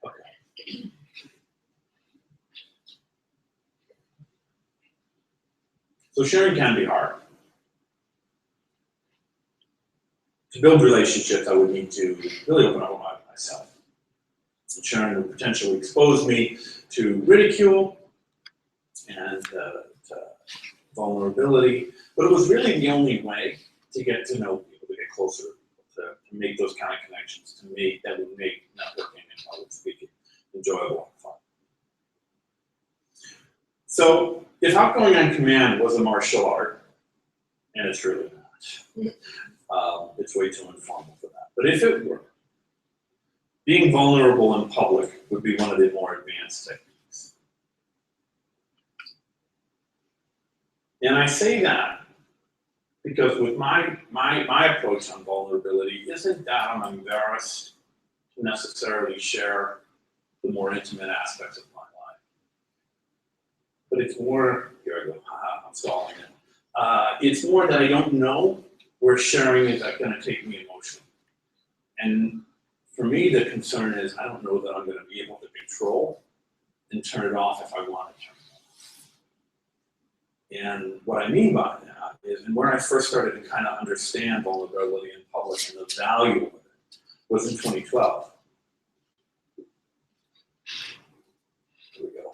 Okay. So sharing can be hard. To build relationships, I would need to really open up about myself. And sharing would potentially expose me to ridicule and to vulnerability, but it was really the only way to get to know people, to get closer, to make those kind of connections, that would make networking and public speaking enjoyable and fun. So if outgoing on command was a martial art, and it's really not, it's way too informal for that. But if it were, being vulnerable in public would be one of the more advanced techniques. And I say that because with my approach on vulnerability isn't that I'm embarrassed to necessarily share the more intimate aspects of my life. But it's more, here I go, I'm stalling it. It's more that I don't know where sharing is going to take me emotionally. And for me, the concern is I don't know that I'm going to be able to control and turn it off if I want to turn it off. And what I mean by that is, and where I first started to kind of understand vulnerability in public and the value of it was in 2012. Here we go.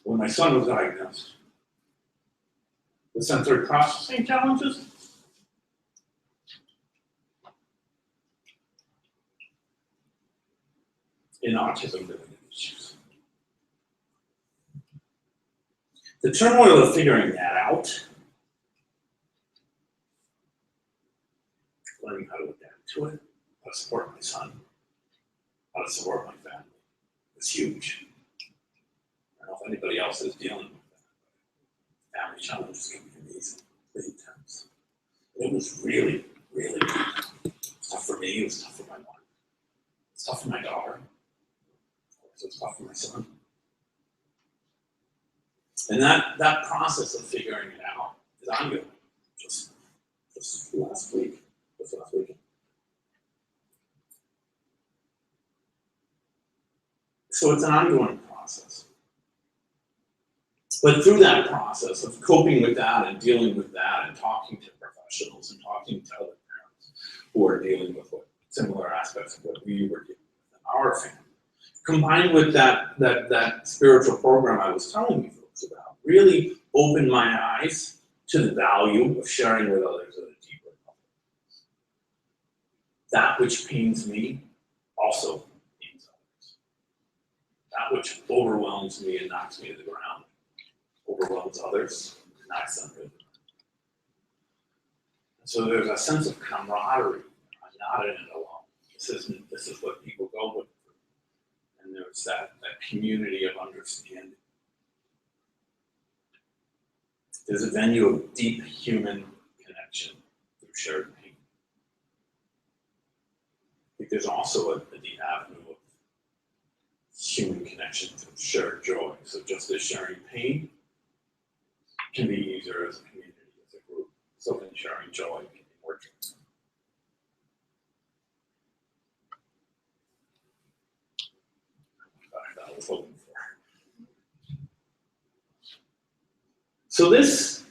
When my son was diagnosed with sensory processing challenges, in autism-related issues. The turmoil of figuring that out, learning how to adapt to it, how to support my son, how to support my family, was huge. I don't know if anybody else is dealing with that. Family challenges can be amazing, really intense. It was really, really tough for me. It was tough for my wife. It's tough for my daughter. Of course, it's tough for my son. And that process of figuring it out is ongoing. Just last week. Just last weekend. So it's an ongoing process. But through that process of coping with that and dealing with that and talking to professionals and talking to other parents who are dealing with similar aspects of what we were dealing with in our family, combined with that spiritual program I was telling you folks about, really opened my eyes to the value of sharing with others at a deeper level. That which pains me also pains others. That which overwhelms me and knocks me to the ground overwhelms others and knocks them to the ground. So there's a sense of camaraderie. I'm not in it alone. This is what people go with. And there's that community of understanding. There's a venue of deep human connection through shared pain. I think there's also a deep avenue of human connection through shared joy. So just as sharing pain can be easier as a community, as a group, so can sharing joy can be more joyful. I was hoping for. So this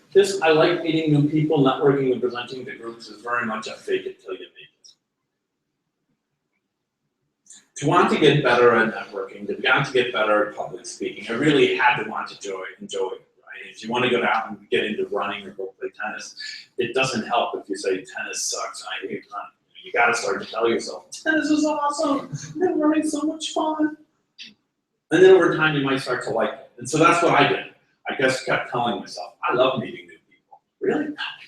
I like meeting new people, networking and presenting to groups is very much a fake it till you make it. To want to get better at networking, to want to get better at public speaking, I really had to want to enjoy it, right? If you want to go out and get into running or go play tennis, it doesn't help if you say tennis sucks, I hate running. You gotta start to tell yourself, tennis is awesome, and running's so much fun. And then over time you might start to like it. And so that's what I did. I just kept telling myself, I love meeting new people. Really? No, I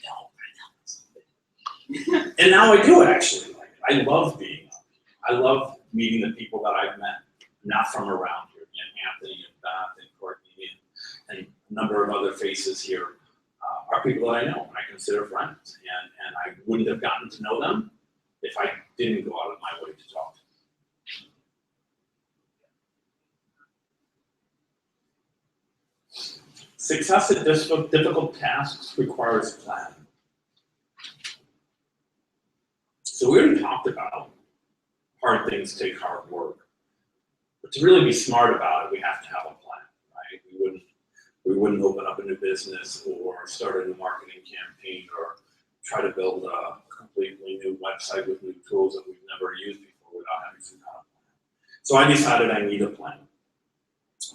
don't. And now I do actually like it. I love being up here. I love meeting the people that I've met, not from around here, Anthony and Beth and Courtney and a number of other faces here are people that I know and I consider friends. And I wouldn't have gotten to know them if I didn't go out of my way to talk to them. Success at difficult tasks requires planning. So we already talked about hard things take hard work. But to really be smart about it, we have to have a plan, right? We wouldn't open up a new business or start a new marketing campaign or try to build a completely new website with new tools that we've never used before without having some kind of plan. So I decided I need a plan.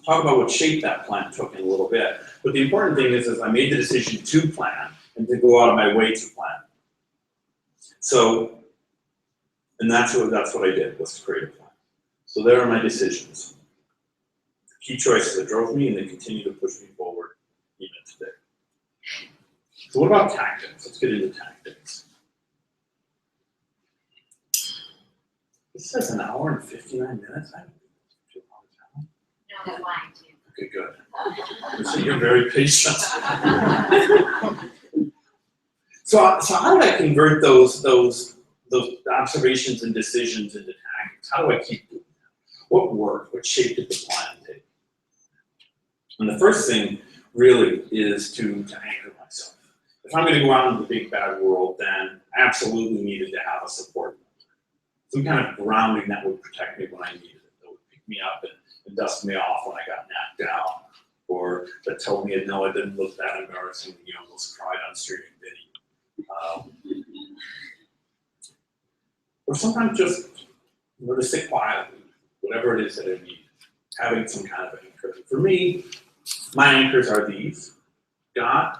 I'll talk about what shape that plan took in a little bit. But the important thing is I made the decision to plan and to go out of my way to plan. So, and that's what I did, was to create a plan. So there are my decisions. Key choices that drove me and they continue to push me forward even today. So what about tactics? Let's get into tactics. This says an hour and 59 minutes. I don't think that's too long a time. No, they're lying to you. Okay, good. So you're very patient. So how do I convert those observations and decisions into tactics? How do I keep doing that? What worked? What shape did the plan take? And the first thing really is to anchor myself. If I'm going to go out into the big bad world, then I absolutely needed to have a support network. Some kind of grounding that would protect me when I needed it, that would pick me up and dust me off when I got knocked out, or that told me, no, it didn't look that embarrassing when you almost cried on streaming video. Or sometimes just to sit quietly, whatever it is that I need, having some kind of anchor. For me, my anchors are these: God,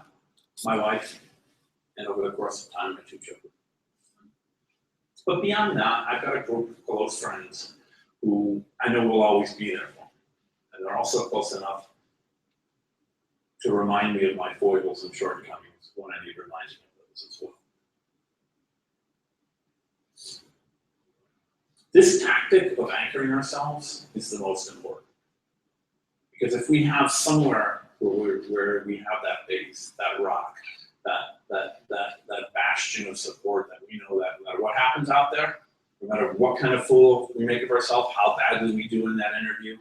my wife, and over the course of time, my 2 children. But beyond that, I've got a group of close friends who I know will always be there for me. And they're also close enough to remind me of my foibles and shortcomings when I need reminding of those as well. This tactic of anchoring ourselves is the most important. Because if we have somewhere where we have that base, that rock, that bastion of support, that we know that no matter what happens out there, no matter what kind of fool we make of ourselves, how badly we do in that interview,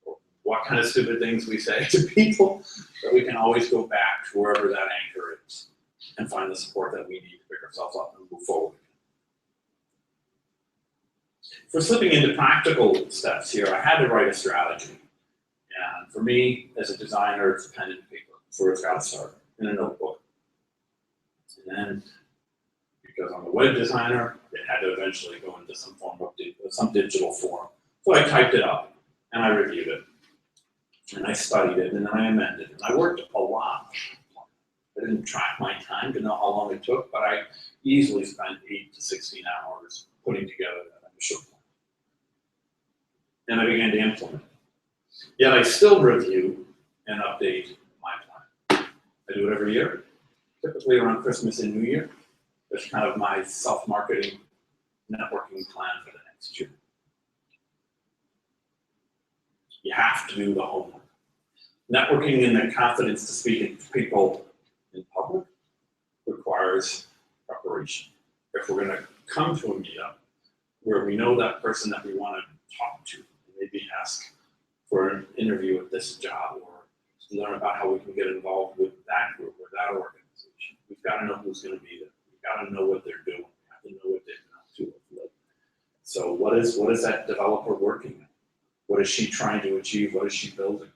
or what kind of stupid things we say to people, that we can always go back to wherever that anchor is and find the support that we need to pick ourselves up and move forward. For slipping into practical steps here, I had to write a strategy. And for me, as a designer, it's pen and paper. So it's got to start in a notebook. And then, because I'm a web designer, it had to eventually go into some form of some digital form. So I typed it up, and I reviewed it, and I studied it, and then I amended it. And I worked a lot. I didn't track my time to know how long it took, but I easily spent 8 to 16 hours putting together that initial plan. And I began to implement it. Yet I still review and update my plan. I do it every year, typically around Christmas and New Year. That's kind of my self-marketing networking plan for the next year. You have to do the homework. Networking and the confidence to speak to people in public requires preparation. If we're going to come to a meetup where we know that person that we want to talk to, maybe ask for an interview at this job or to learn about how we can get involved with that group or that organization, we've got to know who's going to be there. We've got to know what they're doing. We have to know what they've been up to of late. So what is that developer working on? What is she trying to achieve? What is she building?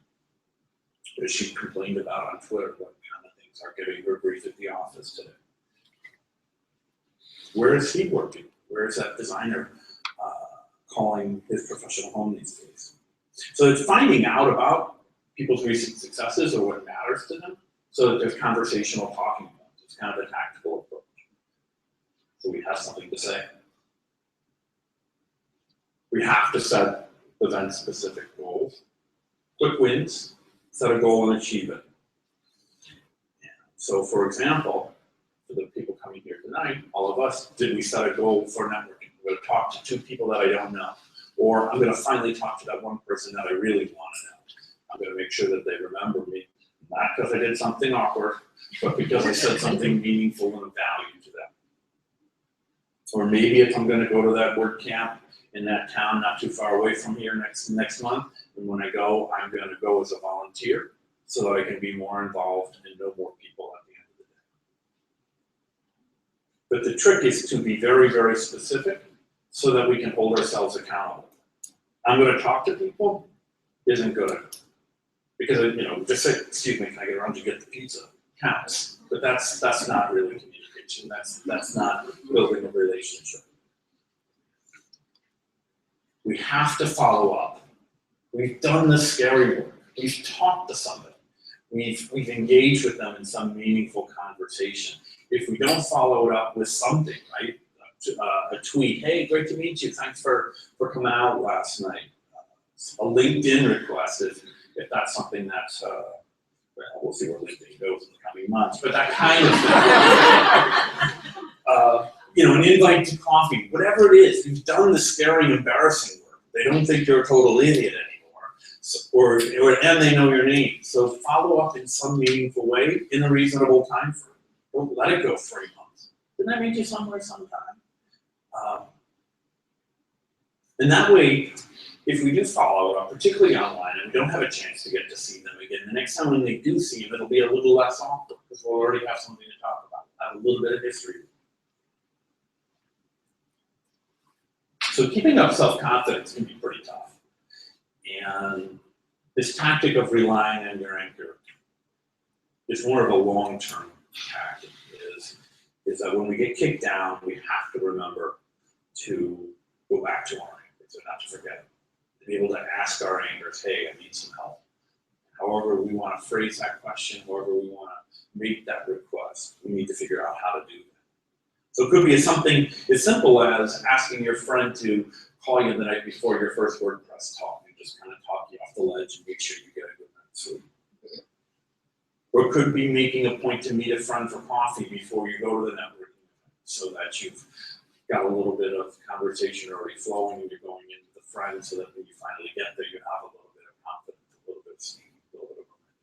What has she complained about on Twitter? What kind of things are giving her grief at the office today? Where is he working? Where is that designer calling his professional home these days? So it's finding out about people's recent successes or what matters to them so that there's conversational talking points. It's kind of a tactical approach. So we have something to say. We have to set event-specific goals. Quick wins, set a goal and achieve it. So for example, for the people coming here tonight, all of us, did we set a goal for networking? I'm going to talk to 2 people that I don't know. Or I'm going to finally talk to that one person that I really want to know. I'm going to make sure that they remember me, not because I did something awkward, but because I said something meaningful and of value to them. Or maybe if I'm going to go to that WordCamp in that town not too far away from here next month, and when I go, I'm going to go as a volunteer so that I can be more involved and know more people at the end of the day. But the trick is to be very, very specific so that we can hold ourselves accountable. I'm going to talk to people isn't good enough. Because, just say, excuse me, can I get around to get the pizza? Counts. But that's not really communication. That's not building a relationship. We have to follow up. We've done the scary work. We've talked to somebody. We've engaged with them in some meaningful conversation. If we don't follow it up with something, right? A tweet, hey, great to meet you. Thanks for coming out last night. A LinkedIn request, if that's something that's, well, we'll see where LinkedIn goes in the coming months, but that kind of thing. An invite to coffee, whatever it is, you've done the scary, embarrassing work. They don't think you're a total idiot anymore, and they know your name. So follow up in some meaningful way in a reasonable time frame. Don't let it go 3 months. Didn't I meet you somewhere sometime? And that way, if we do follow up, particularly online, and we don't have a chance to get to see them again, the next time when they do see them, it'll be a little less awkward because we'll already have something to talk about, have a little bit of history. So keeping up self-confidence can be pretty tough. And this tactic of relying on your anchor is more of a long-term tactic, is that when we get kicked down, we have to remember to go back to our anchors and not to forget it. To be able to ask our anchors, hey, I need some help. However we want to phrase that question, however we want to make that request, we need to figure out how to do that. So it could be something as simple as asking your friend to call you the night before your first WordPress talk and just kind of talk you off the ledge and make sure you get a good night's sleep. Or it could be making a point to meet a friend for coffee before you go to the networking event, so that you've got a little bit of conversation already flowing and you're going into the friend, so that when you finally get there, you have a little bit of confidence, a little bit of steam, a little bit of momentum.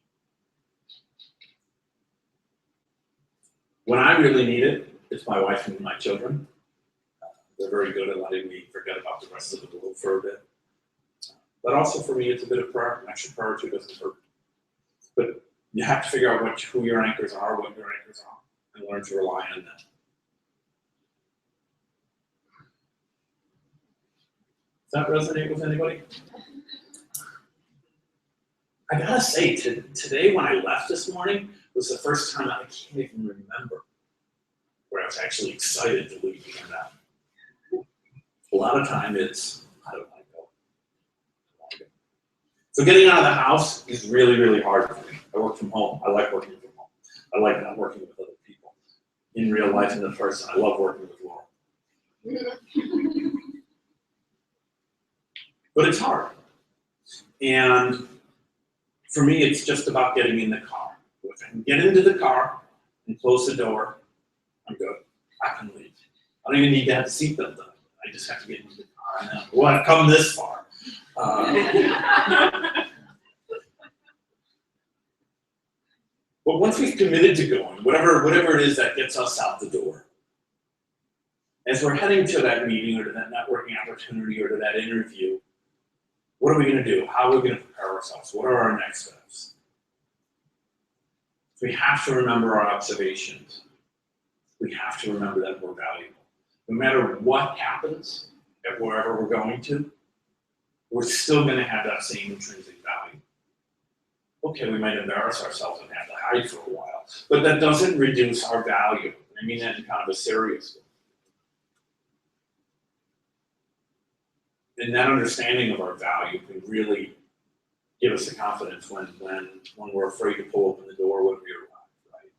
When I really need it, it's my wife and my children. They're very good at letting me forget about the rest of the world for a bit. But also for me, it's a bit of prayer. An extra prayer or two doesn't hurt. But you have to figure out who your anchors are, what your anchors are, and learn to rely on them. Does that resonate with anybody? I gotta say, today when I left this morning was the first time I can't even remember where I was actually excited to leave and out. A lot of time it's, I don't want to go. So getting out of the house is really, really hard for me. I work from home. I like working from home. I like not working with other people. In real life and in person, I love working with Laura. But it's hard. And for me, it's just about getting in the car. If I can get into the car and close the door, I'm good. I can leave. I don't even need to have the seatbelt on. I just have to get into the car. And well, I've come this far. But once we've committed to going, whatever it is that gets us out the door, as we're heading to that meeting or to that networking opportunity or to that interview, what are we going to do? How are we going to prepare ourselves? What are our next steps? We have to remember our observations. We have to remember that we're valuable. No matter what happens at wherever we're going to, we're still going to have that same intrinsic value. Okay, we might embarrass ourselves and have to hide for a while, but that doesn't reduce our value. I mean that in kind of a serious way. And that understanding of our value can really give us the confidence when we're afraid to pull open the door when we arrive, right?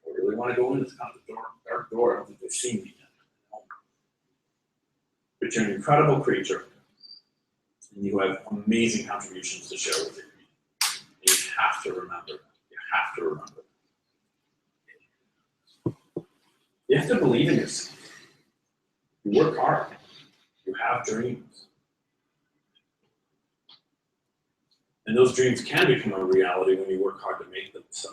I really want to go in this kind of dark door. I don't think they've seen me yet. But you're an incredible creature, and you have amazing contributions to share with your community. You have to remember that. You have to remember that. You have to believe in yourself. You work hard. You have dreams. And those dreams can become a reality when you work hard to make them so.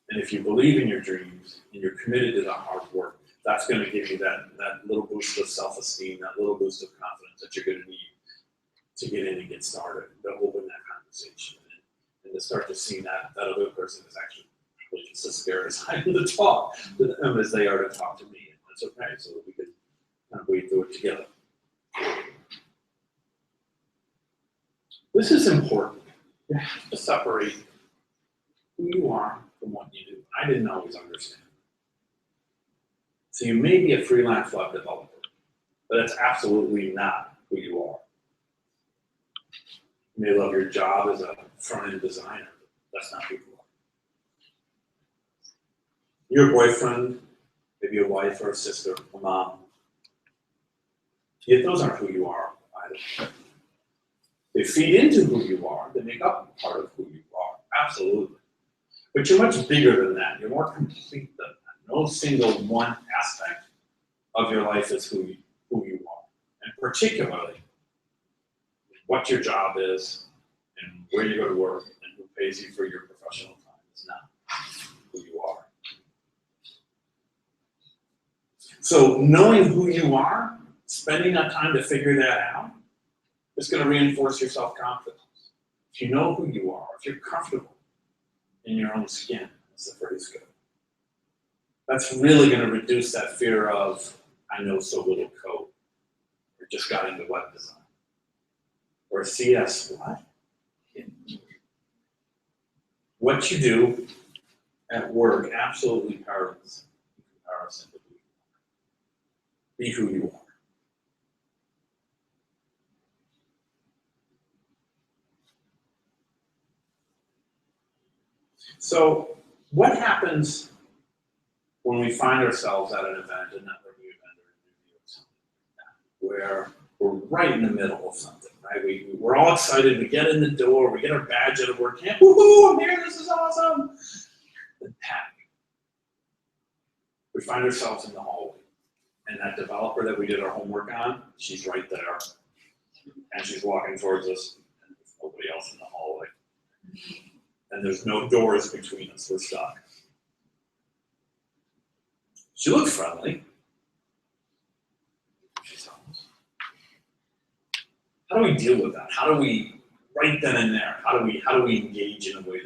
And if you believe in your dreams and you're committed to the hard work, that's going to give you that little boost of self-esteem, that little boost of confidence that you're going to need to get in and get started, to open that conversation, and to start to see that other person is actually just as scared as I am to talk to them as they are to talk to me. And that's okay, so that we can kind of wade through it together. This is important. You have to separate who you are from what you do. I didn't always understand. So you may be a freelance web developer, but that's absolutely not who you are. You may love your job as a front-end designer, but that's not who you are. Your boyfriend, maybe a wife or a sister, a mom, yet those aren't who you are either. They feed into who you are. They make up part of who you are, absolutely. But you're much bigger than that. You're more complete than that. No single one aspect of your life is who you are. And particularly, what your job is and where you go to work and who pays you for your professional time is not who you are. So knowing who you are, spending that time to figure that out, is going to reinforce your self-confidence. If you know who you are, if you're comfortable in your own skin, as the phrase goes, that's really going to reduce that fear of, I know so little code, or just got into web design, or CS, what? What you do at work absolutely pales in comparison to who you are. Be who you are. So what happens when we find ourselves at an event, a networking event, or an interview or something? where we're right in the middle of something, right? We're all excited, we get in the door, we get our badge at a WordCamp, woohoo, I'm here, this is awesome. Then tap. We find ourselves in the hallway. And that developer that we did our homework on, she's right there. And she's walking towards us, and there's nobody else in the hallway. And there's no doors between us, we're stuck. She looks friendly. She's honest. How do we deal with that? How do we, right then and there, how do we engage in a way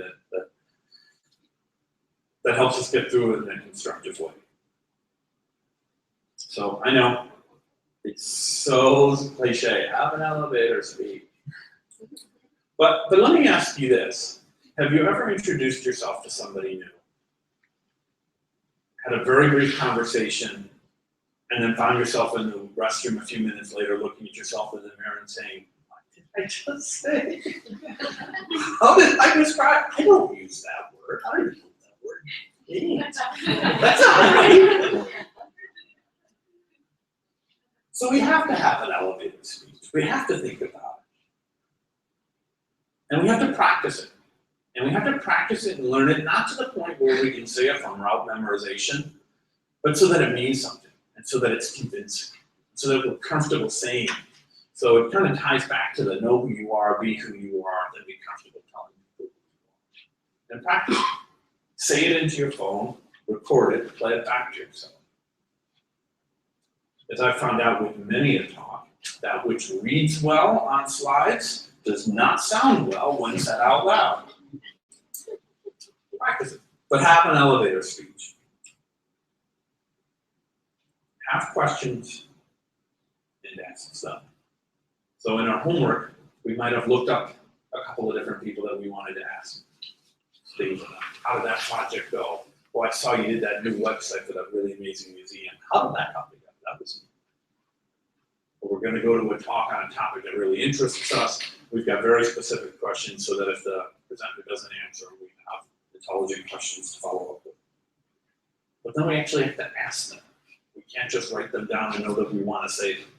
that helps us get through it in a constructive way? So I know it's so cliche, have an elevator speak. But let me ask you this. Have you ever introduced yourself to somebody new? Had a very brief conversation, and then found yourself in the restroom a few minutes later looking at yourself in the mirror and saying, what did I just say? How did I describe? I don't use that word. I don't use that word. That's not right. So we have to have an elevated speech. We have to think about it. And we have to practice it. And we have to practice it and learn it, not to the point where we can say it from route memorization, but so that it means something, and so that it's convincing, so that we're comfortable saying it. So it kind of ties back to the know who you are, be who you are, then be comfortable telling people who you are. And practice it. Say it into your phone, record it, play it back to yourself. As I've found out with many a talk, that which reads well on slides does not sound well when said out loud. Practice it, but have an elevator speech. Have questions and ask them. So in our homework, we might have looked up a couple of different people that we wanted to ask things about. How did that project go? Well, I saw you did that new website for that really amazing museum. How did that come together? That was neat. But we're going to go to a talk on a topic that really interests us. We've got very specific questions so that if the presenter doesn't answer, we have intelligent questions to follow up with. But then we actually have to ask them. We can't just write them down and know that we want to say them.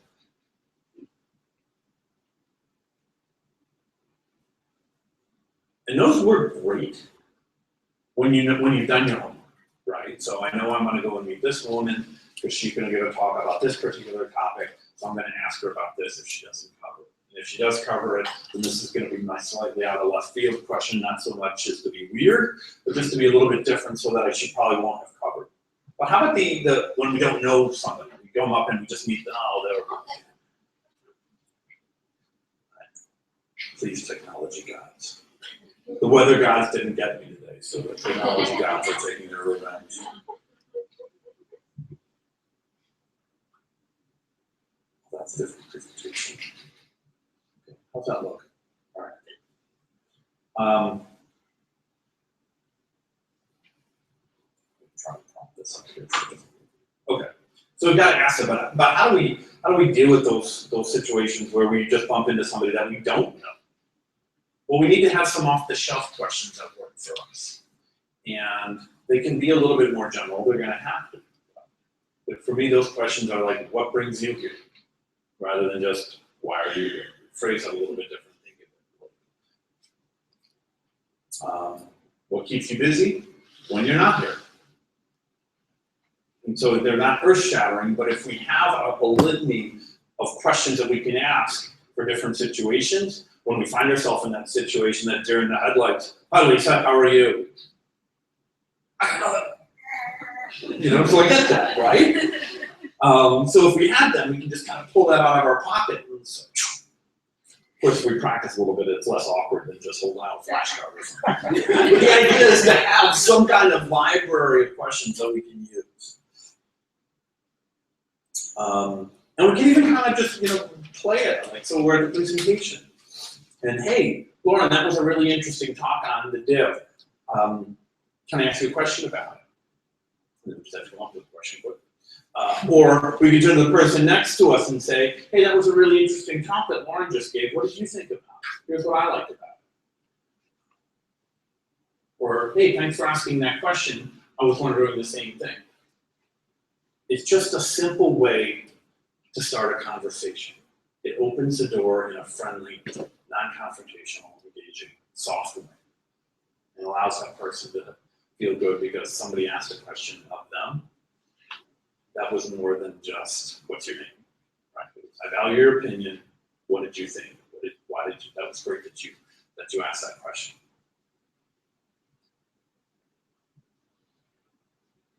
And those work great when you've done your homework, right? So I know I'm going to go and meet this woman because she's going to give a talk about this particular topic. So I'm going to ask her about this if she doesn't cover it. And if she does cover it, then this is going to be my slightly out of left field question, not so much just to be weird, but just to be a little bit different so that she probably won't have covered. But how about the when we don't know somebody, we come up and we just meet them, oh, they're please, technology gods. The weather gods didn't get me today, so the technology gods are taking their revenge. That's a different presentation. Okay. How's that look? All right. Try to prompt this up here. Okay. So we've got to ask about how do we deal with those situations where we just bump into somebody that we don't know? Well, we need to have some off-the-shelf questions that work for us. And they can be a little bit more general. They're going to have to. But for me, those questions are like, what brings you here? Rather than just, why are you here? Phrase it a little bit different. What keeps you busy? When you're not here. And so they're not earth-shattering, but if we have a litany of questions that we can ask for different situations, when we find ourselves in that situation, that deer in the headlights, hi Lisa, how are you? I don't know. You know, so I get that, right? So if we had them, we can just kind of pull that out of our pocket. And so, of course, if we practice a little bit, it's less awkward than just holding out flashcards. But the idea is to have some kind of library of questions that we can use. And we can even kind of just, play it. Like, so we're at the presentation. And hey, Lauren, that was a really interesting talk on the div. Can I ask you a question about it? Come up with a question, but, or we could turn to the person next to us and say, hey, that was a really interesting talk that Lauren just gave. What did you think about it? Here's what I liked about it. Or, hey, thanks for asking that question. I was wondering the same thing. It's just a simple way to start a conversation. It opens the door in a friendly, non-confrontational, engaging, soft way. And allows that person to feel good because somebody asked a question of them. That was more than just, what's your name? Right? I value your opinion. What did you think? Why did you, that was great that you asked that question.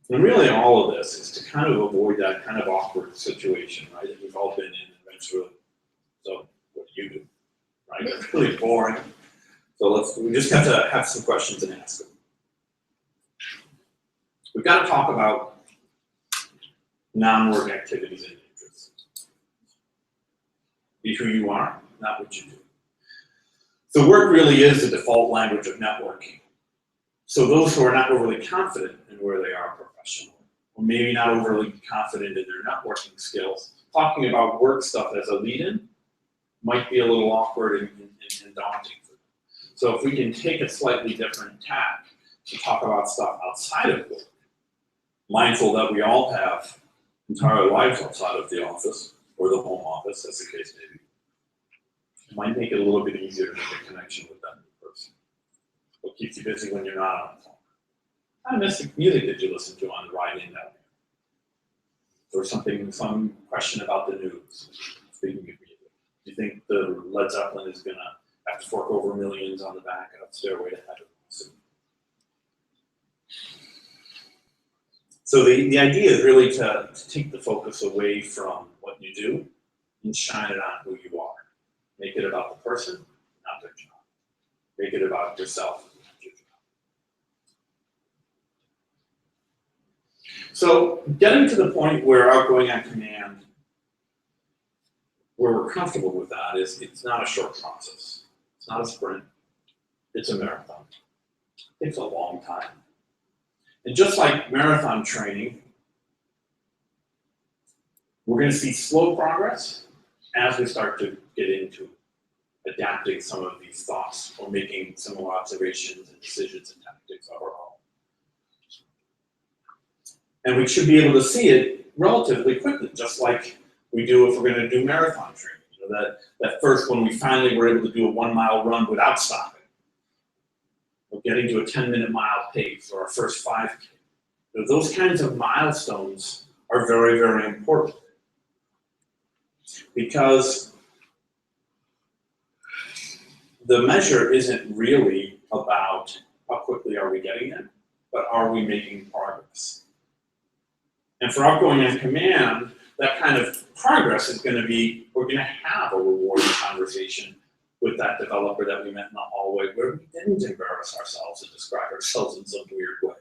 And really all of this is to kind of avoid that kind of awkward situation, right, that we've all been in eventually. So what do you do? Right? It's really boring. So we just have to have some questions and ask them. We've got to talk about non-work activities and interests. Be who you are, not what you do. So work really is the default language of networking. So those who are not overly confident in where they are professionally, or maybe not overly confident in their networking skills, talking about work stuff as a lead-in might be a little awkward and daunting for them. So if we can take a slightly different tack to talk about stuff outside of work, mindful that we all have entire lives outside of the office or the home office, as the case may be, it might make it a little bit easier to make a connection with that new person. What keeps you busy when you're not on the phone? What kind of music did you listen to on the ride in down there? Or some question about the news. Speaking of music, do you think the Led Zeppelin is gonna have to fork over millions on the back of Stairway to Heaven soon? So the idea is really to take the focus away from what you do and shine it on who you are. Make it about the person, not their job. Make it about yourself, not your job. So getting to the point where outgoing on command, where we're comfortable with that, is it's not a short process. It's not a sprint. It's a marathon. It takes a long time. And just like marathon training, we're going to see slow progress as we start to get into adapting some of these thoughts or making similar observations and decisions and tactics of our own. And we should be able to see it relatively quickly, just like we do if we're going to do marathon training. You know, that first when we finally were able to do a 1 mile run without stopping, or getting to a 10-minute mile pace, or our first 5K. You know, those kinds of milestones are very, very important. Because the measure isn't really about how quickly are we getting there, but are we making progress? And for outgoing on command, that kind of progress is going to be, we're going to have a rewarding conversation with that developer that we met in the hallway where we didn't embarrass ourselves and describe ourselves in some weird way.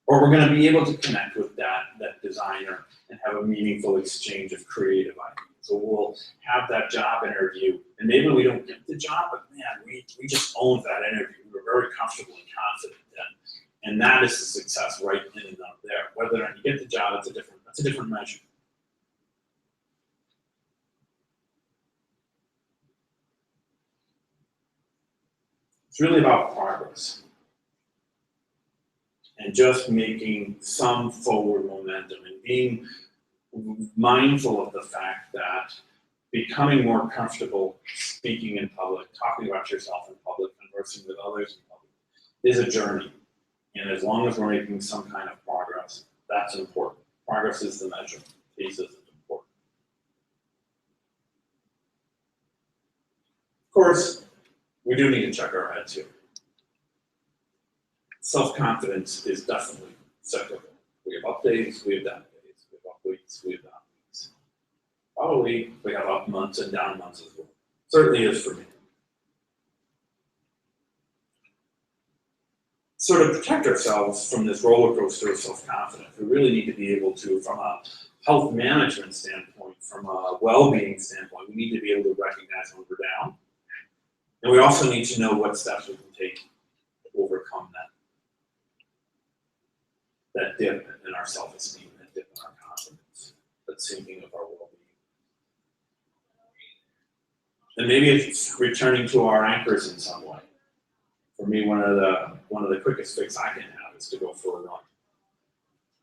Or we're going to be able to connect with that designer and have a meaningful exchange of creative ideas. So we'll have that job interview, and maybe we don't get the job, but man, we just owned that interview. We were very comfortable and confident then. And that is a success right in and out there. Whether or not you get the job, that's a different measure. It's really about progress and just making some forward momentum and being mindful of the fact that becoming more comfortable speaking in public, talking about yourself in public, conversing with others in public is a journey. And as long as we're making some kind of progress, that's important. Progress is the measure. Pace isn't important. Of course, we do need to check our heads here. Self-confidence is definitely cyclical. We have up days, we have down days, we have up weeks, we have down weeks. Probably we have up months and down months as well. Certainly is for me. So to protect ourselves from this roller coaster of self-confidence, we really need to be able to, from a health management standpoint, from a well-being standpoint, we need to be able to recognize when we're down. And we also need to know what steps we can take to overcome that dip in our self-esteem, that dip in our confidence, that sinking of our well-being. And maybe it's returning to our anchors in some way. For me, one of the quickest fix I can have is to go for a run.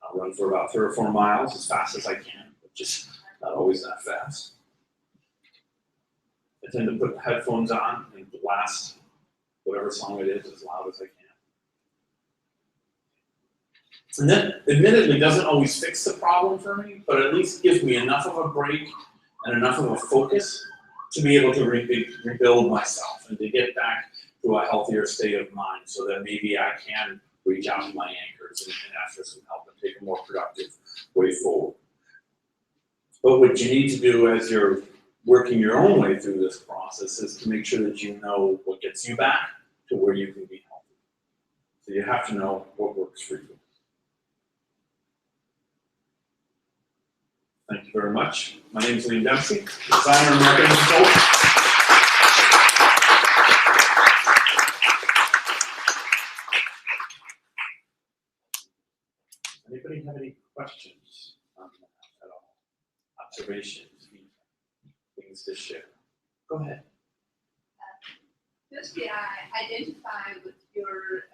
I'll run for about 3 or 4 miles as fast as I can, but just not always that fast. I tend to put headphones on and blast whatever song it is as loud as I can. And that admittedly doesn't always fix the problem for me, but at least gives me enough of a break and enough of a focus to be able to rebuild myself and to get back to a healthier state of mind so that maybe I can reach out to my anchors and ask for some help and take a more productive way forward. But what you need to do as you're working your own way through this process is to make sure that you know what gets you back to where you can be healthy. So you have to know what works for you. Thank you very much. My name is Lynn Dempsey, designer and marketing consultant. Anybody have any questions on that at all? Observations, things to share? Go ahead. Firstly, I identify with your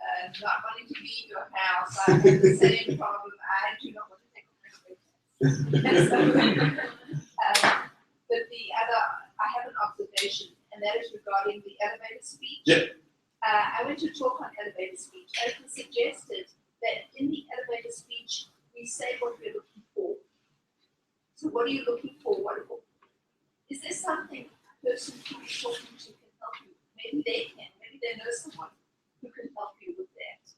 not wanting to leave your house. I have the same problem. I do not want to take a break. But the other, I have an observation, and that is regarding the elevator speech. Yeah. I went to talk on elevator speech, and it was suggested that in the elevator speech, we say what we're looking for. So what are you looking for? Is there something a person who is talking to can help you? Maybe they can. Maybe they know someone who can help you with that.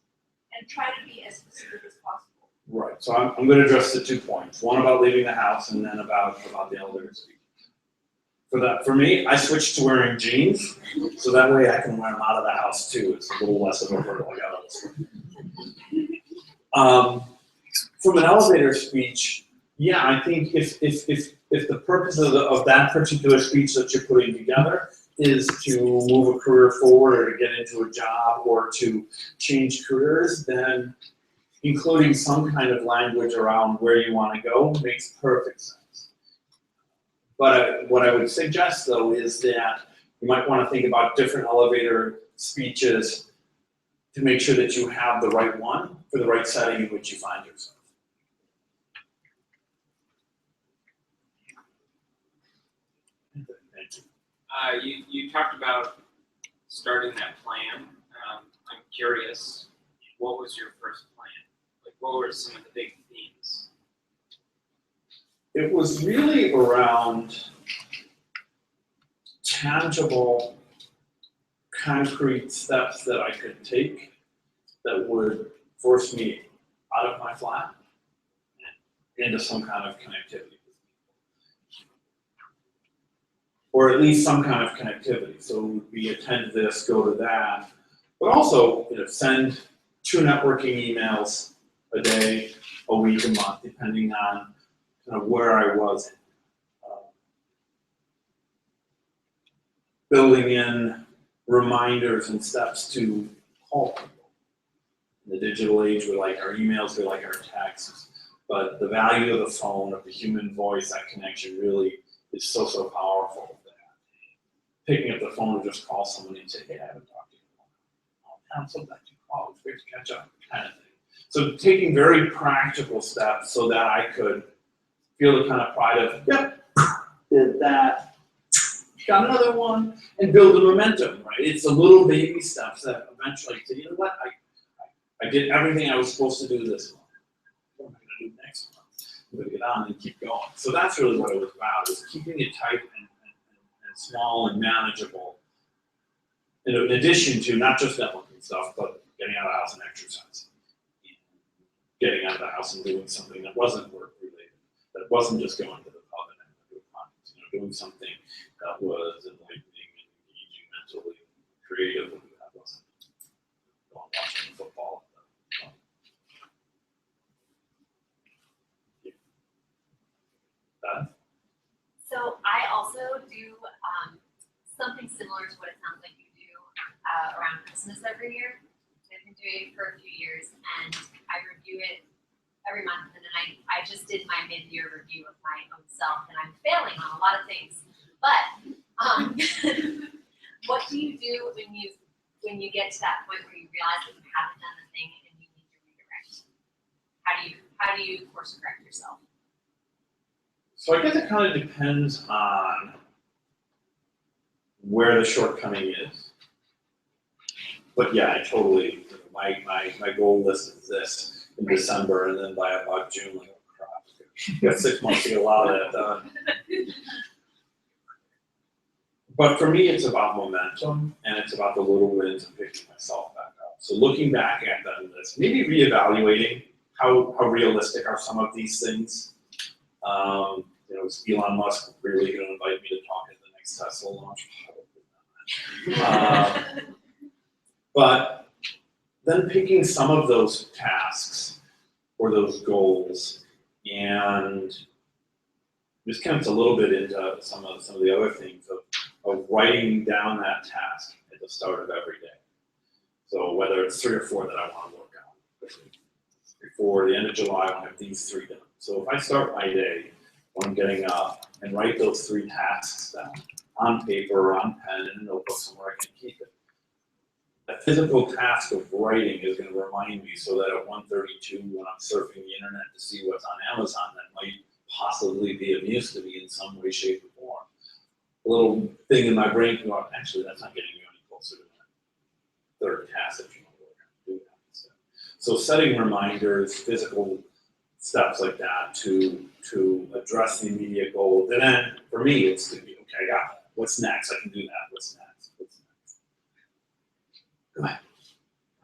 And try to be as specific as possible. Right, so I'm going to address the 2 points. One about leaving the house and then about the elevator speech. For me, I switched to wearing jeans, so that way I can wear them out of the house too. It's a little less of a hurdle. I got this. From an elevator speech, yeah, I think if the purpose of that particular speech that you're putting together is to move a career forward or to get into a job or to change careers, then including some kind of language around where you want to go makes perfect sense. But what I would suggest, though, is that you might want to think about different elevator speeches to make sure that you have the right one for the right setting in which you find yourself. Thank you. You talked about starting that plan. I'm curious, what was your first plan? Like, what were some of the big themes? It was really around tangible, concrete steps that I could take that would force me out of my flat and into some kind of connectivity. Or at least some kind of connectivity. So it would be attend this, go to that, but also send 2 networking emails a day, a week, a month, depending on kind of where I was. Building in reminders and steps to call people. In the digital age, we like our emails, we like our texts, but the value of the phone, of the human voice, that connection really is so powerful. Picking up the phone to just call someone and say, hey, I haven't talked to you in a while. I'm so glad you called. It's great to catch up, kind of thing. So taking very practical steps so that I could feel the kind of pride of, yep, did that, got another one, and build the momentum, right? It's the little baby steps that eventually say, you know what, I did everything I was supposed to do this month. What am I going to do next month? I'm going to get on and keep going. So that's really what it was about, is keeping it tight and small and manageable. In addition to not just networking stuff, but getting out of the house and exercising. Getting out of the house and doing something that wasn't work related, that wasn't just going to the pub and doing conference, doing something that was enlightening and engaging mentally, creative, and that wasn't going watching football. So I also do something similar to what it sounds like you do around Christmas every year. I've been doing it for a few years, and I review it every month. And then I just did my mid-year review of my own self, and I'm failing on a lot of things. But what do you do when you get to that point where you realize that you haven't done the thing and you need to redirect? How do you course correct yourself? So I guess it kind of depends on where the shortcoming is. But yeah, I totally, my goal list is this in December, and then by about June, like, oh crap, you got 6 months to get a lot of that done. But for me, it's about momentum, and it's about the little wins and picking myself back up. So looking back at that list, maybe reevaluating how realistic are some of these things. You know, is Elon Musk really going to invite me to talk at the next Tesla launch? But then picking some of those tasks or those goals, and this comes a little bit into some of the other things of writing down that task at the start of every day. So whether it's 3 or 4 that I want to work on, before the end of July, I want to have these 3 done. So if I start my day when I'm getting up and write those 3 tasks down on paper or on pen in a notebook somewhere I can keep it. The physical task of writing is going to remind me so that at 1:32 when I'm surfing the internet to see what's on Amazon that might possibly be of use to me in some way, shape, or form. A little thing in my brain can go, actually, that's not getting you any closer to that 3rd task that you want to work on. Do that instead. So setting reminders, physical steps like that to address the immediate goal. And then for me, it's to be, okay, I got that. What's next? I can do that. What's next? What's next? Go ahead.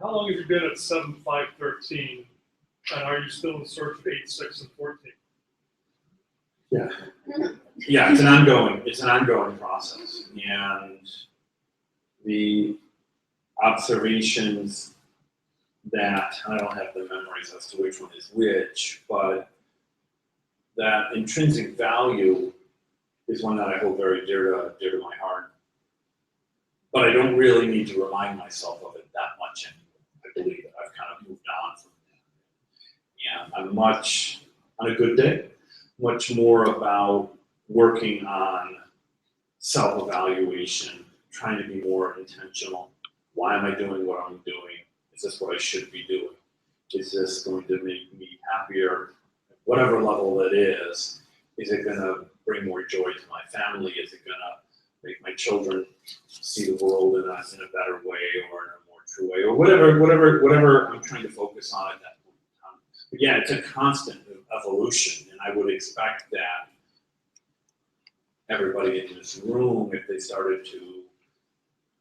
How long have you been at 7, 5, 13? And are you still in search of 8, 6, and 14? Yeah. Yeah, it's an ongoing process. And the observations that, I don't have the memories as to which one is which, but that intrinsic value is one that I hold very dear to my heart. But I don't really need to remind myself of it that much anymore. I believe that I've kind of moved on from that. And I'm much, on a good day, much more about working on self-evaluation, trying to be more intentional. Why am I doing what I'm doing? Is this what I should be doing? Is this going to make me happier? Whatever level it is it going to bring more joy to my family? Is it going to make my children see the world in a better way or in a more true way? Or whatever I'm trying to focus on at that point in time. But yeah, it's a constant evolution, and I would expect that everybody in this room, if they started to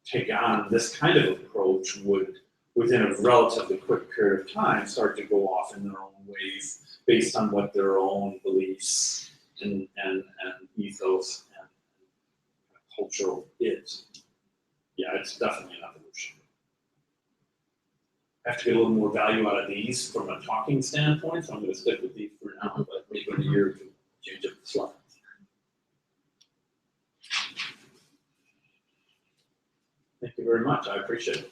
take on this kind of approach, would, within a relatively quick period of time, start to go off in their own ways based on what their own beliefs and ethos and cultural is. Yeah, it's definitely an evolution. I have to get a little more value out of these from a talking standpoint, so I'm going to stick with these for now, but maybe in a year or 2, change up the slides. Thank you very much. I appreciate it.